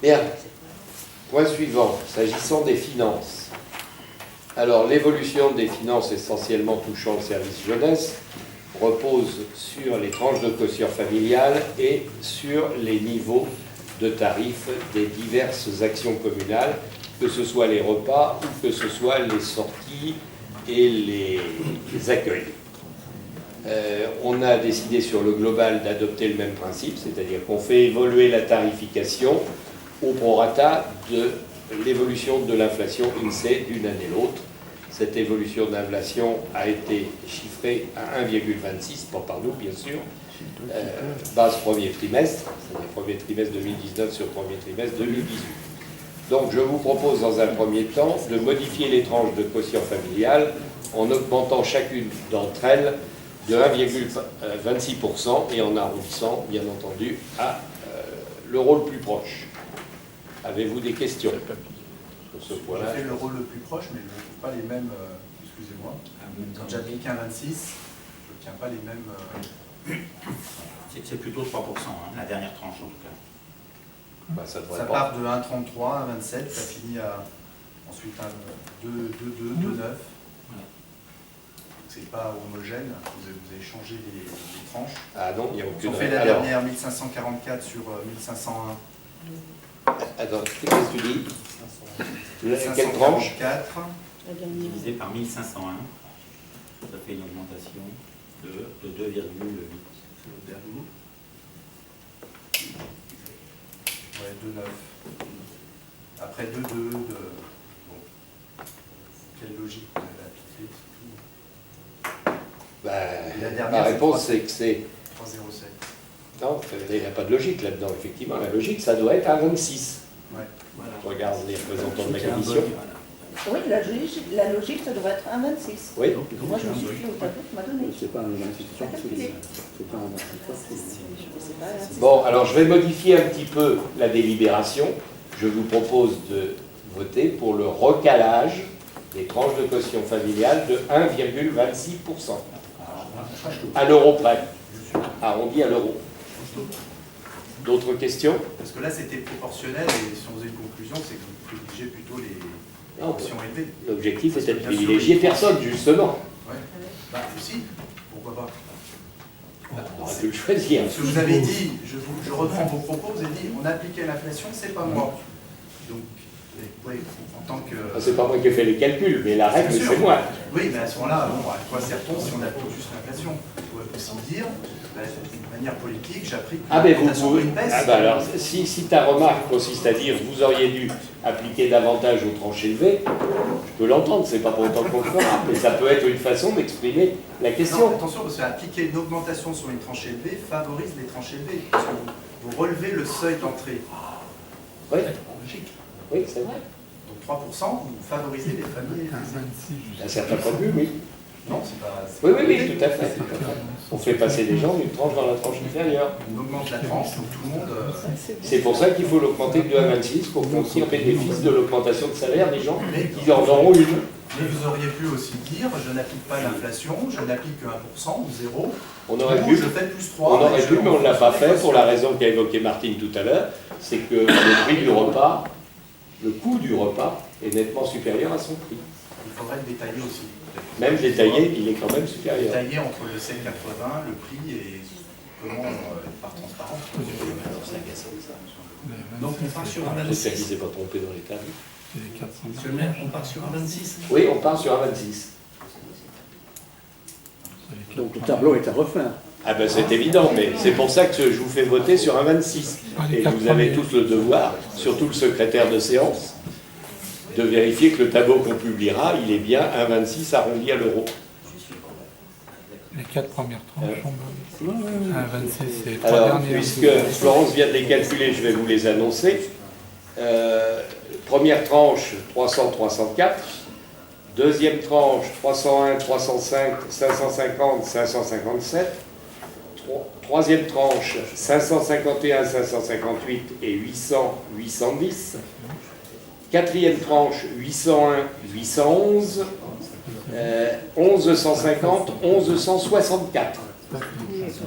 Bien. Point suivant, s'agissant des finances. Alors, l'évolution des finances essentiellement touchant le service jeunesse repose sur les tranches de quotient familial et sur les niveaux de tarifs des diverses actions communales, que ce soit les repas ou que ce soit les sorties et les accueils. On a décidé sur le global d'adopter le même principe, c'est-à-dire qu'on fait évoluer la tarification au prorata de l'évolution de l'inflation INSEE d'une année l'autre. Cette évolution d'inflation a été chiffrée à 1,26, pas par nous bien sûr, base premier trimestre, c'est-à-dire premier trimestre 2019 sur premier trimestre 2018. Donc je vous propose dans un premier temps de modifier les tranches de quotient familial en augmentant chacune d'entre elles de 1,26% et en arrondissant, bien entendu, à l'euro le plus proche. Avez-vous des questions sur ce point-là? J'ai fait l'euro le plus proche, mais je ne trouve pas les mêmes, excusez-moi. Quand j'applique un 26, je n'obtiens pas les mêmes... C'est plutôt 3%, hein, la dernière tranche en tout cas. Bah, ça part de 1,33 à 1,27, ça finit à ensuite un 2,2, 2,9. C'est pas homogène, vous avez changé les tranches. Ah non, il n'y a aucune... On fait la dernière 1544 sur 1501. Attends, qu'est-ce que tu dis? Quelle tranche? 1544. Divisé par 1501, ça fait une augmentation de 2,8. Ouais, 2,9. Après 2,2 de... Bon. Quelle logique vous avez appliquée? Ma réponse, c'est que c'est... 3,07. Non, il n'y a pas de logique là-dedans, effectivement. La logique, ça doit être à 26. Ouais. Voilà. Regarde les représentants de la commission. Oui, la logique, ça devrait être 1,26. Oui. Moi, je me suis fié au tableau que m'a donné. C'est pas un 26, c'est pas un 26. Bon, alors je vais modifier un petit peu la délibération. Je vous propose de voter pour le recalage des tranches de quotient familial de 1,26%. À l'euro près. Arrondi à l'euro. D'autres questions? Parce que là, c'était proportionnel, et si on faisait une conclusion, c'est que vous privilégiez plutôt les options élevées. L'objectif était de privilégier personne, justement. Ouais. Bah, si, pourquoi pas. On aurait pu le choisir. Parce que vous avez dit, je reprends vos propos, vous avez dit, on appliquait l'inflation, c'est pas moi. Donc, oui, en tant que... C'est pas moi qui ai fait les calculs, mais la règle, c'est moi. Oui, mais à ce moment-là, bon, à quoi sert-on si on applique juste l'inflation? On pourrait aussi dire, d'une manière politique, j'applique vous pouvez. une baisse. Alors, si ta remarque consiste à dire vous auriez dû appliquer davantage aux tranches élevées, je peux l'entendre, c'est pas pour autant qu'on le fera, mais ça peut être une façon d'exprimer la question. Non, attention, parce qu'appliquer une augmentation sur une tranche élevée favorise les tranches élevées. Parce que vous relevez le seuil d'entrée. Oui, oui, c'est vrai. Donc 3%, vous favorisez les familles. À certains points de vue, oui. Non, c'est pas... Oui, tout à fait. On fait passer des gens d'une tranche dans la tranche inférieure. On augmente la tranche, donc tout le monde... C'est pour ça qu'il faut l'augmenter de 1,26 pour qu'on tire bénéfice de l'augmentation de salaire des gens qui en auront une. Mais vous auriez pu aussi dire, je n'applique pas l'inflation, je n'applique que 1% ou 0. On aurait pu, je fais plus 3. on aurait pu, mais on ne l'a pas fait pour la raison qu'a évoquée Martine tout à l'heure, c'est que le prix du repas, le coût du repas est nettement supérieur à son prix. Il faudrait le détailler aussi. Même détaillé, il est quand même supérieur. Détailler entre le 7,80, le prix et comment, par transparence. Donc on part sur un J'espère qu'il 26. ne s'est pas trompé dans les tarifs. Monsieur le maire, on part sur un 26. Oui, on part sur 1,26. Donc le tableau est à refaire. Ah ben c'est évident, mais c'est pour ça que je vous fais voter sur 1,26. Et vous avez tous le devoir, surtout le secrétaire de séance, de vérifier que le tableau qu'on publiera, il est bien 1,26 arrondi à l'euro. Les 4 premières tranches sont bonnes. 26, c'est les 3 Alors, dernières. puisque Florence vient de les calculer, je vais vous les annoncer. Première tranche, 300, 304. Deuxième tranche, 301, 305, 550, 557. Troisième tranche, 551, 558 et 800, 810. Quatrième tranche, 801, 811. 1150, 1164.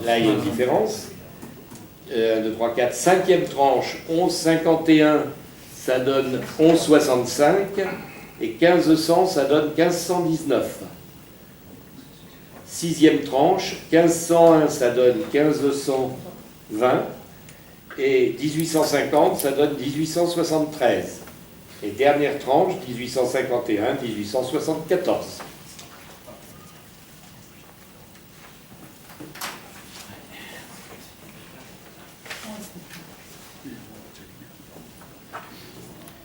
Là, il y a une différence. 1, 2, 3, 4, cinquième tranche, 11,51, ça donne 11,65. Et 1500, ça donne 1519. Sixième tranche, 1501, ça donne 1520. Et 1850, ça donne 1873. Et dernière tranche, 1851, 1874.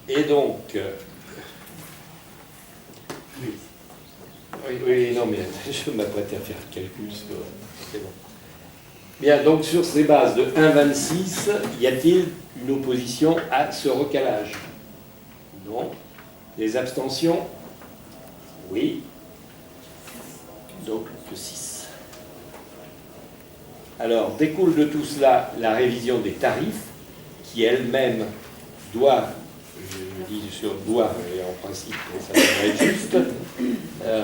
Et donc, oui, non, mais je m'apprête à faire le calcul, c'est bon. Bien, donc sur ces bases de 1,26, y a-t-il une opposition à ce recalage? Non. Les abstentions? Oui. Donc 6. Alors, découle de tout cela la révision des tarifs, qui elle-même doit, je dis sur doit, et en principe ça devrait être juste,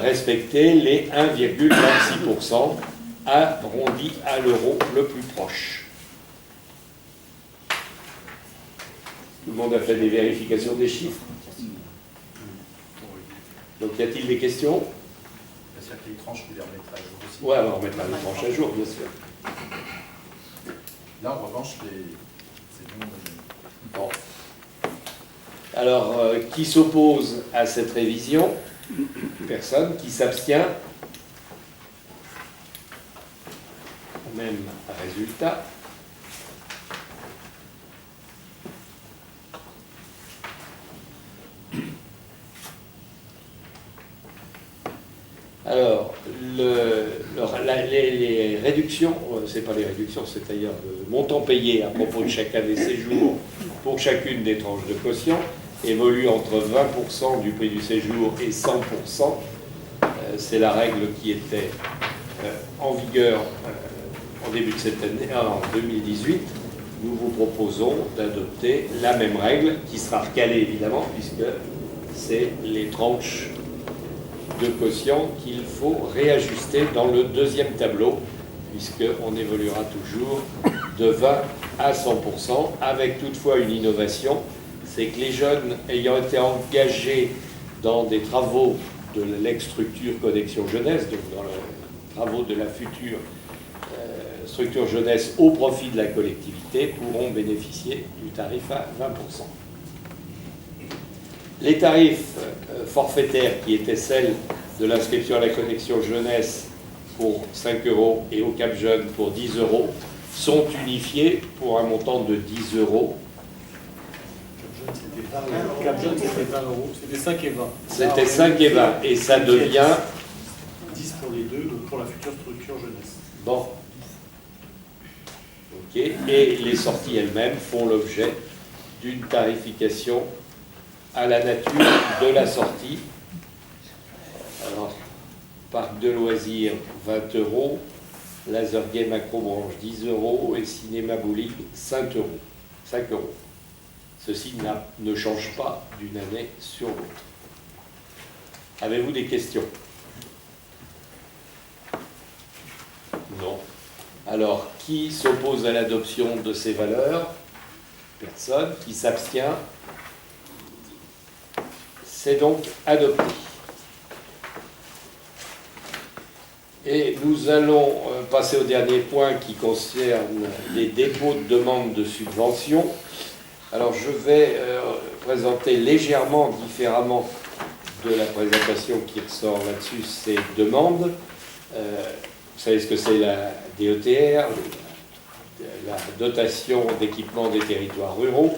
respecter les 1,26% arrondi à l'euro le plus proche. Tout le monde a fait des vérifications des chiffres. Donc y a-t-il des questions? C'est-à-dire que les tranches, vous les remettrez à jour aussi. Oui, on remettra les tranches à jour, bien sûr. Là, en revanche, c'est bon. Bon. Alors, qui s'oppose à cette révision? Personne. Qui s'abstient? Même résultat. Alors, les réductions, c'est pas les réductions, c'est d'ailleurs le montant payé à propos de chacun des séjours pour chacune des tranches de quotient évolue entre 20% du prix du séjour et 100%. C'est la règle qui était en vigueur en début de cette année, en 2018. Nous vous proposons d'adopter la même règle qui sera recalée évidemment puisque c'est les tranches de quotient qu'il faut réajuster dans le deuxième tableau, puisqu'on évoluera toujours de 20 à 100%, avec toutefois une innovation, c'est que les jeunes ayant été engagés dans des travaux de l'ex-structure Connexion Jeunesse, donc dans les travaux de la future structure jeunesse au profit de la collectivité, pourront bénéficier du tarif à 20%. Les tarifs forfaitaires qui étaient celles de l'inscription à la connexion jeunesse pour 5 € et au Cap Jeune pour 10 € sont unifiés pour un montant de 10 €. Cap Jeune, c'était 20 €. C'était 5 et 20. C'était 5 et 20 et ça devient 10 pour les deux, donc pour la future structure jeunesse. bon. Ok. Et les sorties elles-mêmes font l'objet d'une tarification à la nature de la sortie. Alors, parc de loisirs, 20 €, laser game acrobranche, 10 € et cinéma bowling, 5 €. 5 €. Ceci ne change pas d'une année sur l'autre. Avez-vous des questions? Non. Alors, qui s'oppose à l'adoption de ces valeurs? Personne. Qui s'abstient? C'est donc adopté. Et nous allons passer au dernier point qui concerne les dépôts de demandes de subvention. Alors je vais présenter légèrement différemment de la présentation qui ressort là-dessus ces demandes. Vous savez ce que c'est la DETR, la dotation d'équipement des territoires ruraux.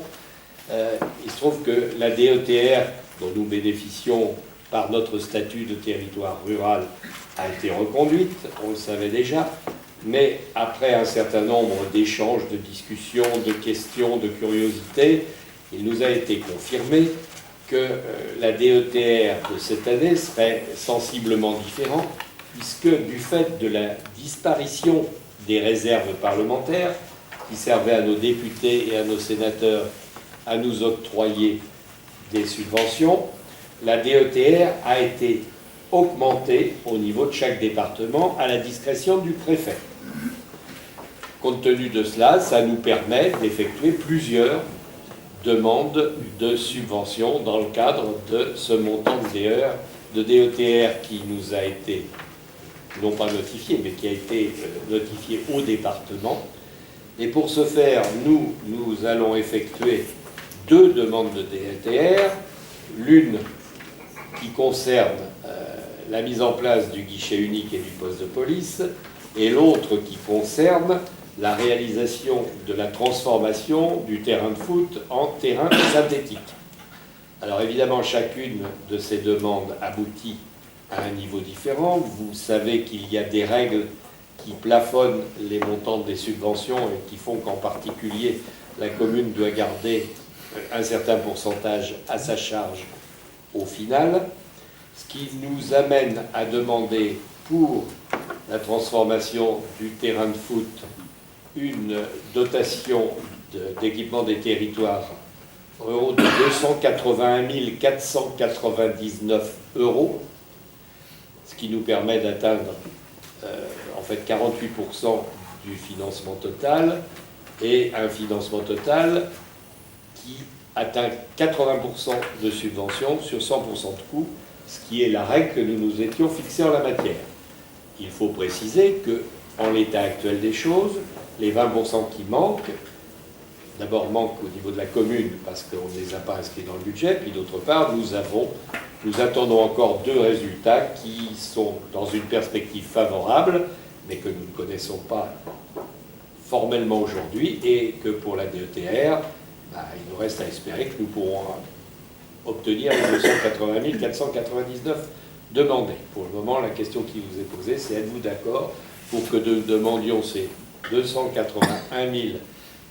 Il se trouve que la DETR, dont nous bénéficions par notre statut de territoire rural, a été reconduite, on le savait déjà, mais après un certain nombre d'échanges, de discussions, de questions, de curiosités, il nous a été confirmé que la DETR de cette année serait sensiblement différente, puisque du fait de la disparition des réserves parlementaires qui servaient à nos députés et à nos sénateurs à nous octroyer des subventions, la DETR a été augmentée au niveau de chaque département à la discrétion du préfet. compte tenu de cela, ça nous permet d'effectuer plusieurs demandes de subvention dans le cadre de ce montant de DETR qui nous a été, non pas notifié, mais qui a été notifié au département. Et pour ce faire, nous allons effectuer 2 demandes de DETR, l'une qui concerne la mise en place du guichet unique et du poste de police, et l'autre qui concerne la réalisation de la transformation du terrain de foot en terrain synthétique. Alors évidemment, chacune de ces demandes aboutit à un niveau différent. Vous savez qu'il y a des règles qui plafonnent les montants des subventions et qui font qu'en particulier, la commune doit garder un certain pourcentage à sa charge au final, ce qui nous amène à demander pour la transformation du terrain de foot une dotation d'équipement des territoires ruraux de 281 499 €, ce qui nous permet d'atteindre en fait 48% du financement total, et un financement total qui atteint 80% de subvention sur 100% de coût, ce qui est la règle que nous nous étions fixés en la matière. Il faut préciser que, en l'état actuel des choses, les 20% qui manquent, d'abord manquent au niveau de la commune parce qu'on ne les a pas inscrits dans le budget, puis d'autre part, nous attendons encore 2 résultats qui sont dans une perspective favorable, mais que nous ne connaissons pas formellement aujourd'hui, et que pour la DETR, il nous reste à espérer que nous pourrons obtenir les 280 499 demandés. Pour le moment, la question qui vous est posée, c'est êtes-vous d'accord pour que nous demandions ces 281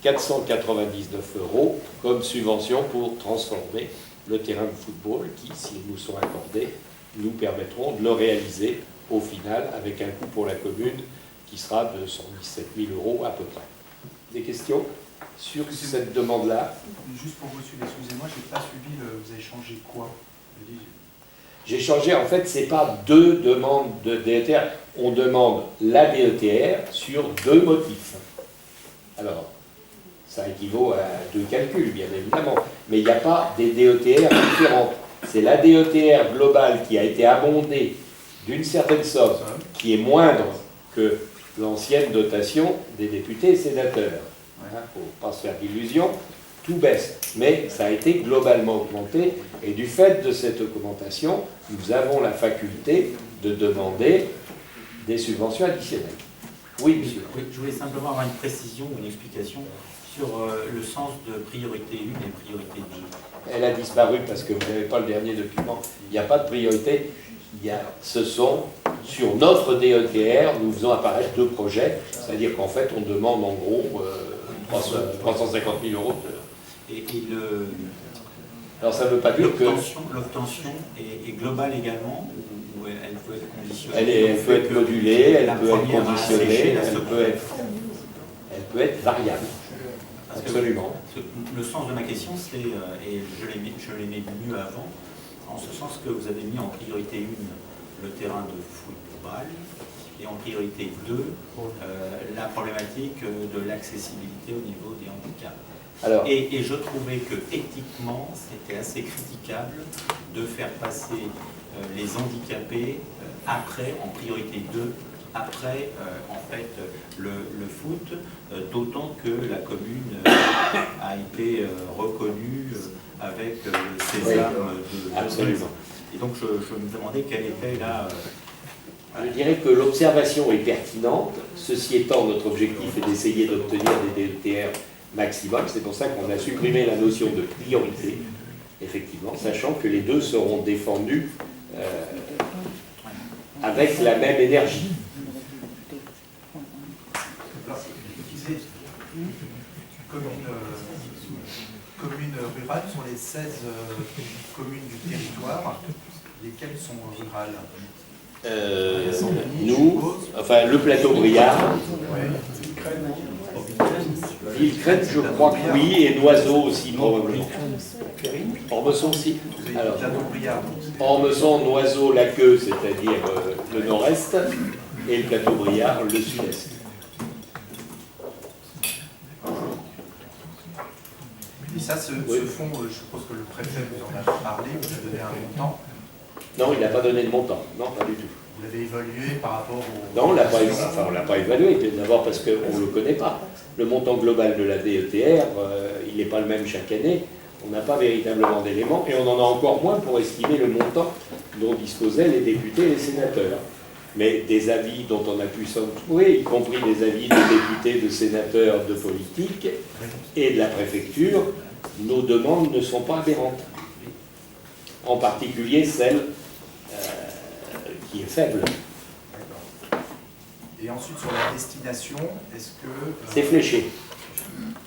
499 € comme subvention pour transformer le terrain de football qui, s'ils nous sont accordés, nous permettront de le réaliser au final avec un coût pour la commune qui sera de 117 000 € à peu près. Des questions sur cette demande-là? Juste pour vous suivre, excusez-moi, je n'ai pas suivi, vous avez changé quoi? J'ai changé, en fait, ce n'est pas 2 demandes de DETR, on demande la DETR sur 2 motifs. Alors, ça équivaut à 2 calculs, bien évidemment, mais il n'y a pas des DETR différentes. C'est la DETR globale qui a été abondée d'une certaine somme, qui est moindre que l'ancienne dotation des députés et sénateurs. Il ne faut pas se faire d'illusions, tout baisse, mais ça a été globalement augmenté, et du fait de cette augmentation, nous avons la faculté de demander des subventions additionnelles. Oui, monsieur. Oui, je voulais simplement avoir une précision ou une explication sur le sens de priorité 1 et priorité 2. Elle a disparu parce que vous n'avez pas le dernier document. Il n'y a pas de priorité. Ce sont, sur notre DETR, nous faisons apparaître 2 projets, c'est-à-dire qu'en fait, on demande en gros 350 000 € Alors ça ne veut pas dire que... L'obtention est globale également, ou elle peut être conditionnée? Elle peut être modulée, elle peut être conditionnée, elle peut être variable. Absolument. Le sens de ma question, c'est, et je l'ai mis mieux avant, en ce sens que vous avez mis en priorité 1 le terrain de football, et en priorité 2 la problématique de l'accessibilité au niveau des handicaps. Alors, et je trouvais que éthiquement, c'était assez critiquable de faire passer les handicapés après, en priorité 2, après en fait le foot, d'autant que la commune a été reconnue avec ses armes de... Absolument. Et donc je me demandais quelle était là... Je dirais que l'observation est pertinente. Ceci étant, notre objectif est d'essayer d'obtenir des DETR maximum. C'est pour ça qu'on a supprimé la notion de priorité, effectivement, sachant que les 2 seront défendus avec la même énergie. Communes rurales sur les 16 communes du territoire, lesquelles sont rurales? Nous, enfin le plateau Briard, Villecrête, je crois que oui, et Noiseau aussi probablement. Ormesson aussi. Alors, Ormesson, Noiseau, la queue, c'est-à-dire le nord-est, et le plateau Briard, le sud-est. ça, ce fonds, je suppose que le préfet vous en a parlé, vous avez donné un montant. Non, il n'a pas donné de montant. Non, pas du tout. Vous l'avez évalué par rapport au... Non, on ne l'a pas évalué. D'abord parce qu'on ne le connaît pas. Le montant global de la DETR, il n'est pas le même chaque année. On n'a pas véritablement d'éléments et on en a encore moins pour estimer le montant dont disposaient les députés et les sénateurs. Mais des avis dont on a pu s'en trouver, y compris des avis de députés, de sénateurs, de politiques et de la préfecture, nos demandes ne sont pas aberrantes. En particulier celle qui est faible. Et ensuite, sur la destination, est-ce que... C'est fléché.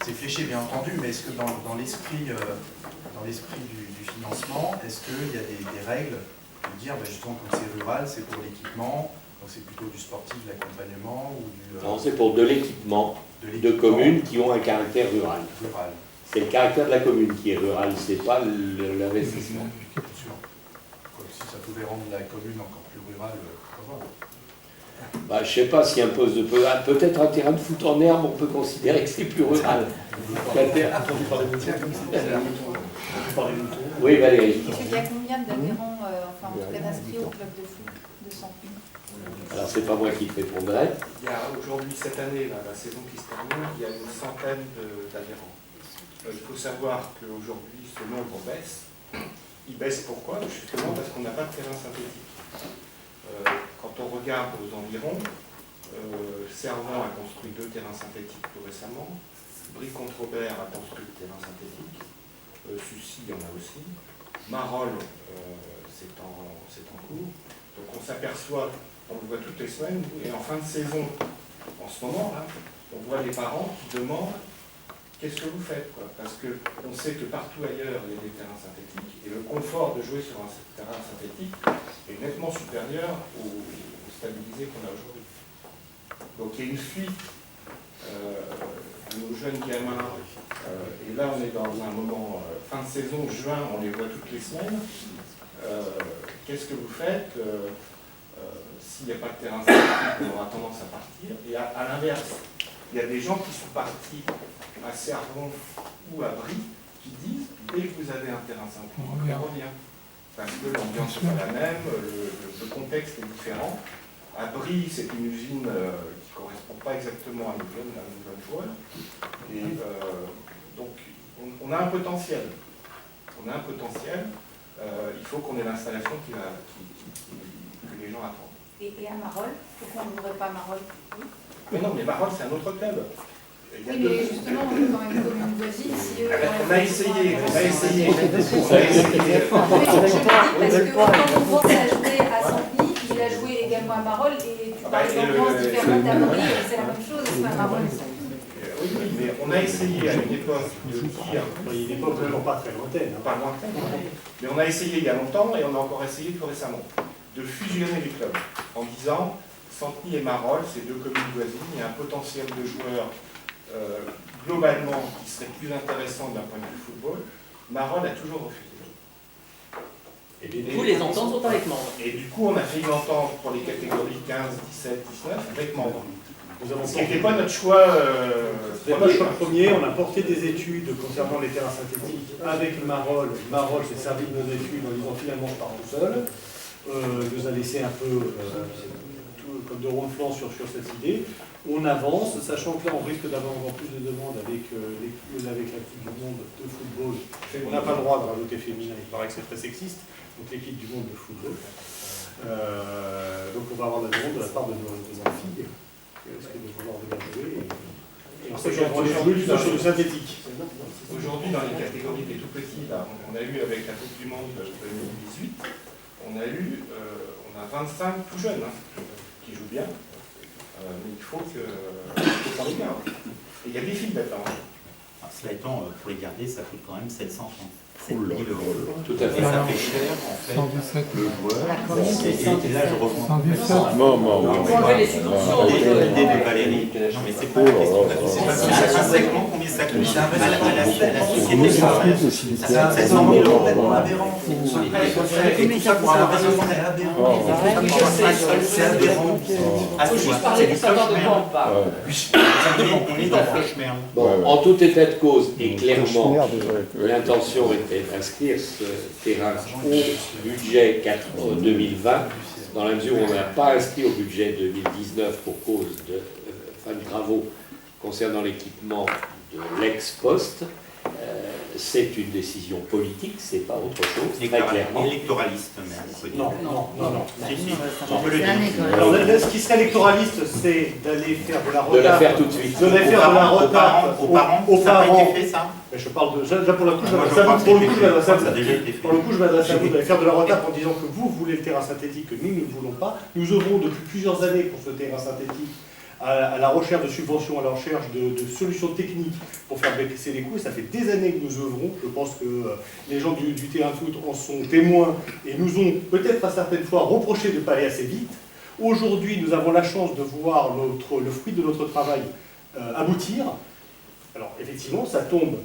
C'est fléché, bien entendu, mais est-ce que dans l'esprit du financement, est-ce qu'il y a des règles de dire, justement, comme c'est rural, c'est pour l'équipement, donc c'est plutôt du sportif, de l'accompagnement ou du... Non, c'est pour de l'équipement de communes qui ont un caractère rural. C'est le caractère de la commune qui est rural, c'est pas l'investissement. Bien sûr. Si ça pouvait rendre la commune encore plus rurale, pourquoi pas. Bah, je ne sais pas si un poste de peut-être un terrain de foot en herbe, on peut considérer que c'est plus rural. Oui, Valérie. Est-ce qu'il y a combien d'adhérents, enfin en tout cas d'inscrits au club de foot de Sampigny? Alors c'est pas moi qui te répondrai. Il y a aujourd'hui, cette année, la saison qui se termine, il y a une centaine d'adhérents. Il faut savoir qu'aujourd'hui, ce nombre baisse. Il baisse pourquoi? Justement parce qu'on n'a pas de terrain synthétique. Quand on regarde aux environs, Servan a construit 2 terrains synthétiques tout récemment, Brie-Contre-Aubert a construit le terrain synthétique, Sucy en a aussi, Marolles, c'est en cours. Donc on s'aperçoit, on le voit toutes les semaines, et en fin de saison, en ce moment, là, on voit les parents qui demandent qu'est-ce que vous faites, quoi? Parce qu'on sait que partout ailleurs, il y a des terrains synthétiques, et le confort de jouer sur un terrain synthétique est nettement supérieur au stabilisé qu'on a aujourd'hui. Donc il y a une fuite de nos jeunes gamins, et là on est dans un moment, fin de saison, juin, on les voit toutes les semaines. Qu'est-ce que vous faites s'il n'y a pas de terrain synthétique, on aura tendance à partir. Et à l'inverse, il y a des gens qui sont partis à Servan ou à Brie qui disent dès que vous avez un terrain synthétique, on revient. Parce que l'ambiance n'est pas la même, le contexte est différent. À Brie, c'est une usine qui ne correspond pas exactement à une jeune joueur. Et donc, on a un potentiel. On a un potentiel. Il faut qu'on ait l'installation que les gens attendent. Et à Marolles, pourquoi on n'ouvrait pas Marolles? Mais non, mais Marolles, c'est un autre club. Oui, mais justement, on est quand même comme une voisine. Si, on a essayé. Parce que quand on pense à jouer à Sampigny, il a joué également à Marolles, et tu parles d'ambiance différente à Brie, c'est la même chose, c'est pas Marolles. Oui, mais on a essayé à une époque de dire, une époque vraiment pas très lointaine. Pas lointaine, mais on a essayé il y a longtemps et on a encore essayé plus récemment de fusionner les clubs en disant Sampigny et Marolles, c'est 2 communes voisines, il y a un potentiel de joueurs globalement qui serait plus intéressant d'un point de vue football. Marolles a toujours refusé. Et du coup, les ententes sont avec membres. Et du coup, on a fait une entente pour les catégories 15, 17, 19 avec membres. Ce qui n'était pas notre choix. Premier, on a porté des études concernant les terrains synthétiques avec Marolles. Marolles s'est servi de nos études en disant finalement je pars tout seul. Il nous a laissé un peu comme de ronde-flanc sur cette idée. On avance, sachant que là on risque d'avoir encore plus de demandes avec la Coupe du Monde de football. On n'a pas le droit de rajouter féminin, il paraît que c'est très sexiste. Donc l'équipe du monde de football. Donc on va avoir de la demande de la part de nos filles. Est-ce que de vouloir venir jouer et en sachant qu'on est plus sur du synthétique. Aujourd'hui, dans les catégories des tout petits, là, on a eu avec la Coupe du Monde 2018, on a 25 tout jeunes qui jouent bien, mais il faut qu'on les garde. Et il y a des filles là-dedans. Cela étant, pour les garder, ça coûte quand même 700 Tout à fait. Et ça fait cher, en fait, 117. le joueur. Et là, je reprends. 117. Faut enlever les subventions. L'idée de Valérie, non mais c'est pas la question de la subvention, c'est un segment, combien ça coûte à la société française. C'est 700 000 euros. Et tout ça pour un raisonnement aberrant. C'est aberrant. C'est du cauchemar. On est dans le cauchemar. Bon, en tout état de cause, et clairement, l'intention était d'inscrire ce terrain au budget 2020, dans la mesure où on n'a pas inscrit au budget 2019 pour cause de fins de travaux concernant l'équipement de l'ex-poste. C'est une décision politique, c'est pas autre chose, très clairement. Électoraliste même, on peut dire. Non. Si, on peut le dire. Alors, ce qui serait électoraliste, c'est d'aller faire de la retape. De la faire tout de suite. De la faire de la retape aux parents. Ça n'a pas été fait, ça. Mais je parle de. Là, pour le coup, je Moi, m'adresse à vous. Pour le coup, je m'adresse à vous. Ça a déjà été fait. Pour le coup, je m'adresse à vous d'aller faire de la retape en disant que vous voulez le terrain synthétique, que nous ne voulons pas. Nous œuvrons depuis plusieurs années pour ce terrain synthétique, à la recherche de subventions, à la recherche de solutions techniques pour faire baisser les coûts. Et ça fait des années que nous œuvrons. Je pense que les gens du terrain de foot en sont témoins et nous ont peut-être à certaines fois reproché de ne pas aller assez vite. Aujourd'hui, nous avons la chance de voir le fruit de notre travail aboutir. Alors, effectivement, ça tombe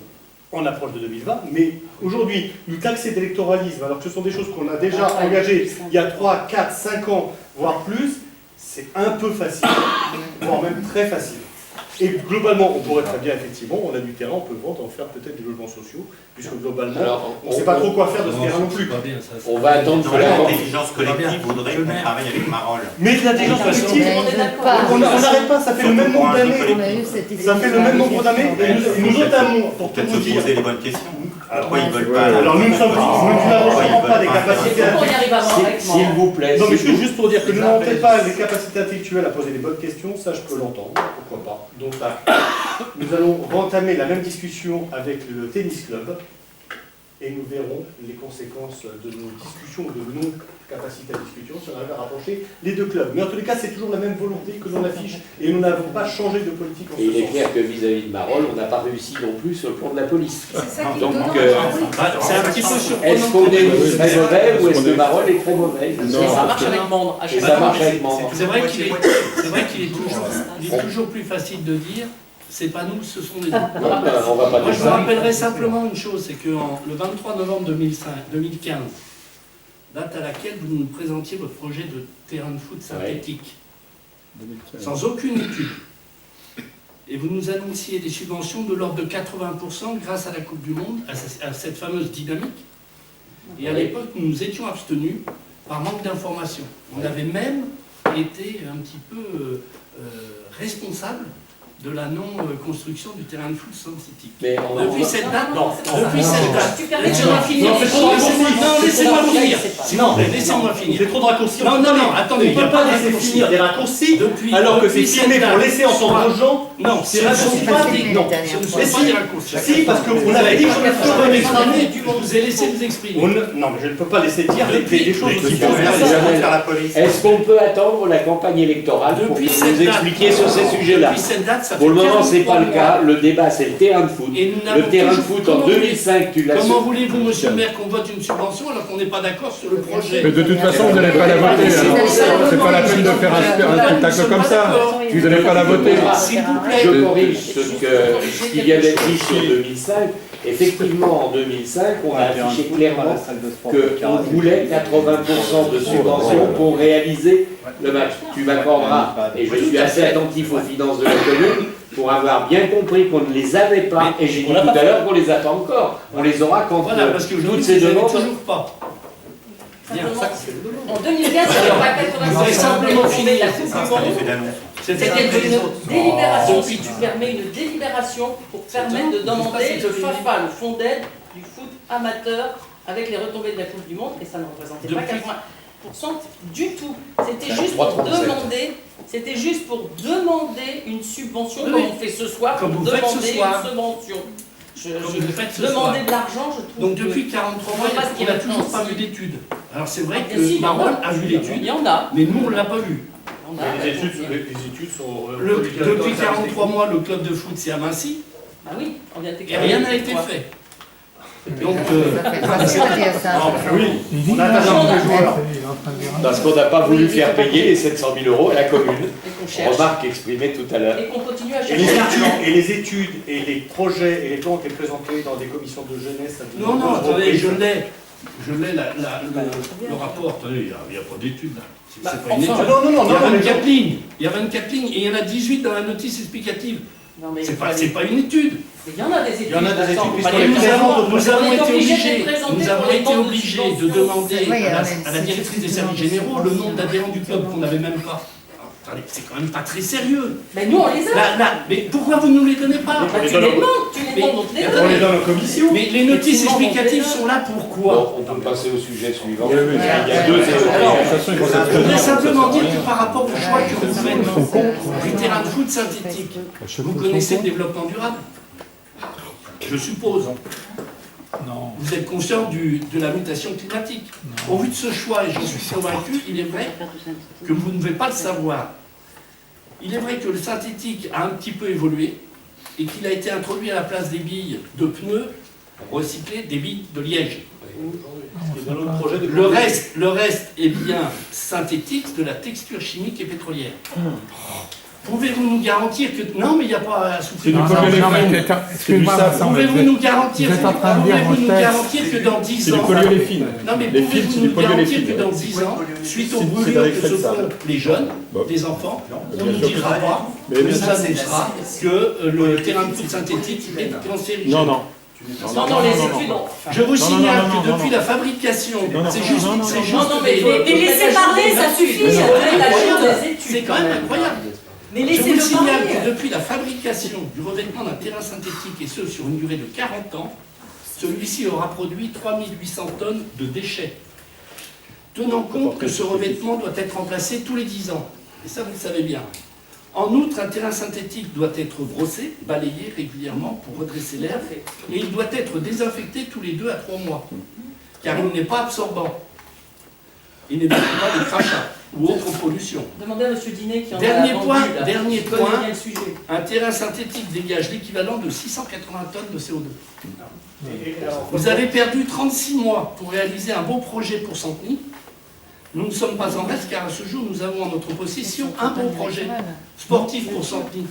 en approche de 2020, mais aujourd'hui, nous taxer d'électoralisme, alors que ce sont des choses qu'on a déjà engagées il y a 3, 4, 5 ans, voire plus, c'est un peu facile, voire même très facile. Et globalement, on pourrait très bien, effectivement, on a du terrain, on peut vendre, en faire peut-être des logements sociaux, puisque globalement, Alors, on ne sait pas trop quoi faire de ce terrain non plus. On va attendre que L'intelligence collective voudrait qu'on travaille avec Marolles. Mais l'intelligence collective, on n'arrête pas, ça fait le même nombre d'années. Ça fait le même nombre d'années, et nous entamons, pour tout Peut-être vous se dire. poser les bonnes questions. Pourquoi ils veulent pas Alors nous n'avons pas des capacités intellectuelles. S'il vous plaît. Non mais juste pour dire que nous n'avons peut-être pas les capacités intellectuelles à poser les bonnes questions, ça je peux l'entendre, pourquoi pas. Donc là, nous allons entamer la même discussion avec le tennis club et nous verrons les conséquences de nos discussions, de nos capacités à discussion, si on arrive à rapprocher les deux clubs. Mais en tous les cas, c'est toujours la même volonté que l'on affiche et nous n'avons pas changé de politique en ce Et il est sens. clair que vis-à-vis de Marolles, on n'a pas réussi non plus sur le plan de la police. C'est ça qui est Donc, étonnant. C'est un petit peu surprenant. est-ce qu'on est très mauvais ou est-ce que Marolles est très mauvais? Et ça marche avec Mandre. Et ça marche avec Mandre. C'est vrai qu'il est toujours plus facile de dire c'est pas nous, ce sont les autres. On va pas Moi, dire je vous ça. rappellerai simplement une chose, c'est que le 23 novembre 2015, date à laquelle vous nous présentiez votre projet de terrain de foot synthétique, sans aucune étude. Et vous nous annonciez des subventions de l'ordre de 80% grâce à la Coupe du Monde, à cette fameuse dynamique. Et à l'époque, nous nous étions abstenus par manque d'information. On avait même été un petit peu responsables de la non-construction du terrain de foot synthétique. Mais Depuis cette date, laissez-moi finir. Non, c'est trop raccourci. Non, laissez-moi finir. S'il vous plaît, laissez-moi finir. C'est trop de raccourcis. Non, attendez, On ne peut pas laisser finir des raccourcis alors que c'est filmé pour laisser entendre aux gens. Non, c'est raccourci pas pratique. non. Ce ne sont pas des raccourcis. Si, parce qu'on avait dit qu'on Je vous ai laissé vous exprimer. Non, mais je ne peux pas laisser dire des choses aussi faire la police. est-ce qu'on peut attendre la campagne électorale pour Depuis que vous cette nous date, expliquiez sur ces sujets-là? Depuis cette date, ça Pour le fait moment, c'est pas 43 le cas. mois. Le débat, c'est le terrain de foot. Et nous Le n'avons terrain de toujours- foot en comment 2005, tu l'as Comment su. voulez-vous, monsieur le maire, qu'on vote une subvention alors qu'on n'est pas d'accord sur le projet? Mais de toute façon, vous n'allez pas la voter. Alors, c'est pas la peine de faire un spectacle comme ça. Vous n'allez pas la voter. S'il vous plaît. Je corrige ce qui vient d'être dit sur 2005. Effectivement, en 2005, on a affiché clairement qu'on voulait 80% de subventions pour réaliser le match. Tu m'accorderas, et je suis assez attentif aux finances de la commune, pour avoir bien compris qu'on ne les avait pas, et j'ai dit tout à l'heure qu'on les a pas encore. On les aura quand Voilà, parce que toutes ces demandes. toujours pas. Bien. En 2004, il n'y avait pas Vous avez 80% simplement de fini la Coupe du Monde. C'était C'était une délibération, Depuis- si tu permets, une délibération pour permettre de demander le FAFA, le fonds d'aide du foot amateur, avec les retombées de la Coupe du Monde, et ça ne représentait pas Depuis- 80% du tout. C'était juste pour 3,37. demander, c'était juste pour demander une subvention, Oui, comme oui. on fait ce soir, Comme pour vous faites ce demander soir. une subvention. Comme vous faites ce Demander soir. de l'argent, je trouve. Donc depuis 43 mois, Je vois pas ce qu'il on n'a y a toujours maintenant. pas vu d'études. Alors c'est vrai Bien sûr, il que y en a. Marolles a vu Il l'étude, y en a. mais nous on ne l'a pas vu. On a- Les études sont. Depuis 43 mois, le club de foot c'est à Vinci Bah oui, on vient de et rien n'a été fait. Donc, oui, on a un joueur. Parce qu'on n'a pas voulu faire payer les 700 000 euros à la commune. Et qu'on cherche. Remarque exprimée tout à l'heure. Et qu'on continue à Et chercher. les études et les projets et les plans ont été présentés dans des commissions de jeunesse. à de non, nombreuses attendez, reprises. je l'ai le rapport. Attendez, il n'y a pas d'études là. C'est pas une enfin, étude. non, Il y a mais 24 lignes. Il y a 24 lignes et il y en a 18 dans la notice explicative. Non, mais C'est pas une étude. il y en a des études. Il y en a des études, Attends, puisqu'on fallait les les présente, avoir. Nous On avons est été obligé de obligés, les présenter nous pour avons les été banques de obligés de subventions. demander Oui, à la directrice des services généraux le nombre d'adhérents du club qu'on n'avait même pas. Attendez, c'est quand même pas très sérieux. Mais nous, on les a. Mais pourquoi vous ne nous les donnez pas? Bah, tu les demandes, on te les On les donne. donne aux commissions. Mais les notices Effectivement, explicatives on sont là pourquoi? Bon, on peut passer au sujet suivant. Oui, oui, Il y a deux Alors, éléments. je voudrais simplement dire que par rapport au choix que vous faites du terrain de foot synthétique, vous connaissez le développement durable? Je suppose. Non. Vous êtes conscient de la mutation climatique. Au vu de ce choix, et j'en suis convaincu, il est vrai que vous ne devez pas le savoir. Il est vrai que le synthétique a un petit peu évolué et qu'il a été introduit à la place des billes de pneus recyclées, des billes de liège. Le reste est bien synthétique, de la texture chimique et pétrolière. Pouvez-vous nous garantir que... Non, mais il n'y a pas à souffrir. Excuse-moi, Vincent, Pouvez-vous nous garantir vous êtes en train de dire pouvez-vous nous mon texte. garantir que dans 10 C'est du ans... polyolépine. Non, mais Les fils, pouvez-vous c'est nous du polyolépine. garantir que dans 10 ans, suite aux C'est brûlures avec que se ça. font les jeunes, Bon. les enfants, on bien ne sûr dira que- pas, Mais on bien nous sûr. annoncera que le terrain de foot synthétique est cancérigène. Non, non. Non, non, les études. Je vous Non, signale non, que non, depuis non. la fabrication, Non, non, c'est non, juste, non, non, c'est non, juste Non, non, mais des- laissez parler, ça suffit. des études. c'est quand même incroyable. Mais Je vous laissez-le signale parler. que depuis la fabrication du revêtement d'un terrain synthétique, et ce sur une durée de 40 ans, celui-ci aura produit 3800 tonnes de déchets. Tenant compte que ce revêtement doit être remplacé tous les 10 ans. Et ça, vous le savez bien. En outre, un terrain synthétique doit être brossé, balayé régulièrement pour redresser l'air, et il doit être désinfecté tous les 2 à 3 mois, car il n'est pas absorbant. Il n'est pas de crachat ou autre pollution. Demandez à M. Dinet qui en a Dernier vendu, point, là. dernier Je connais point. bien le sujet. Un terrain synthétique dégage l'équivalent de 680 tonnes de CO2. Vous avez perdu 36 mois pour réaliser un beau projet pour Centeny. Nous ne sommes pas en reste car à ce jour, nous avons en notre possession un beau projet sportif pour Centeny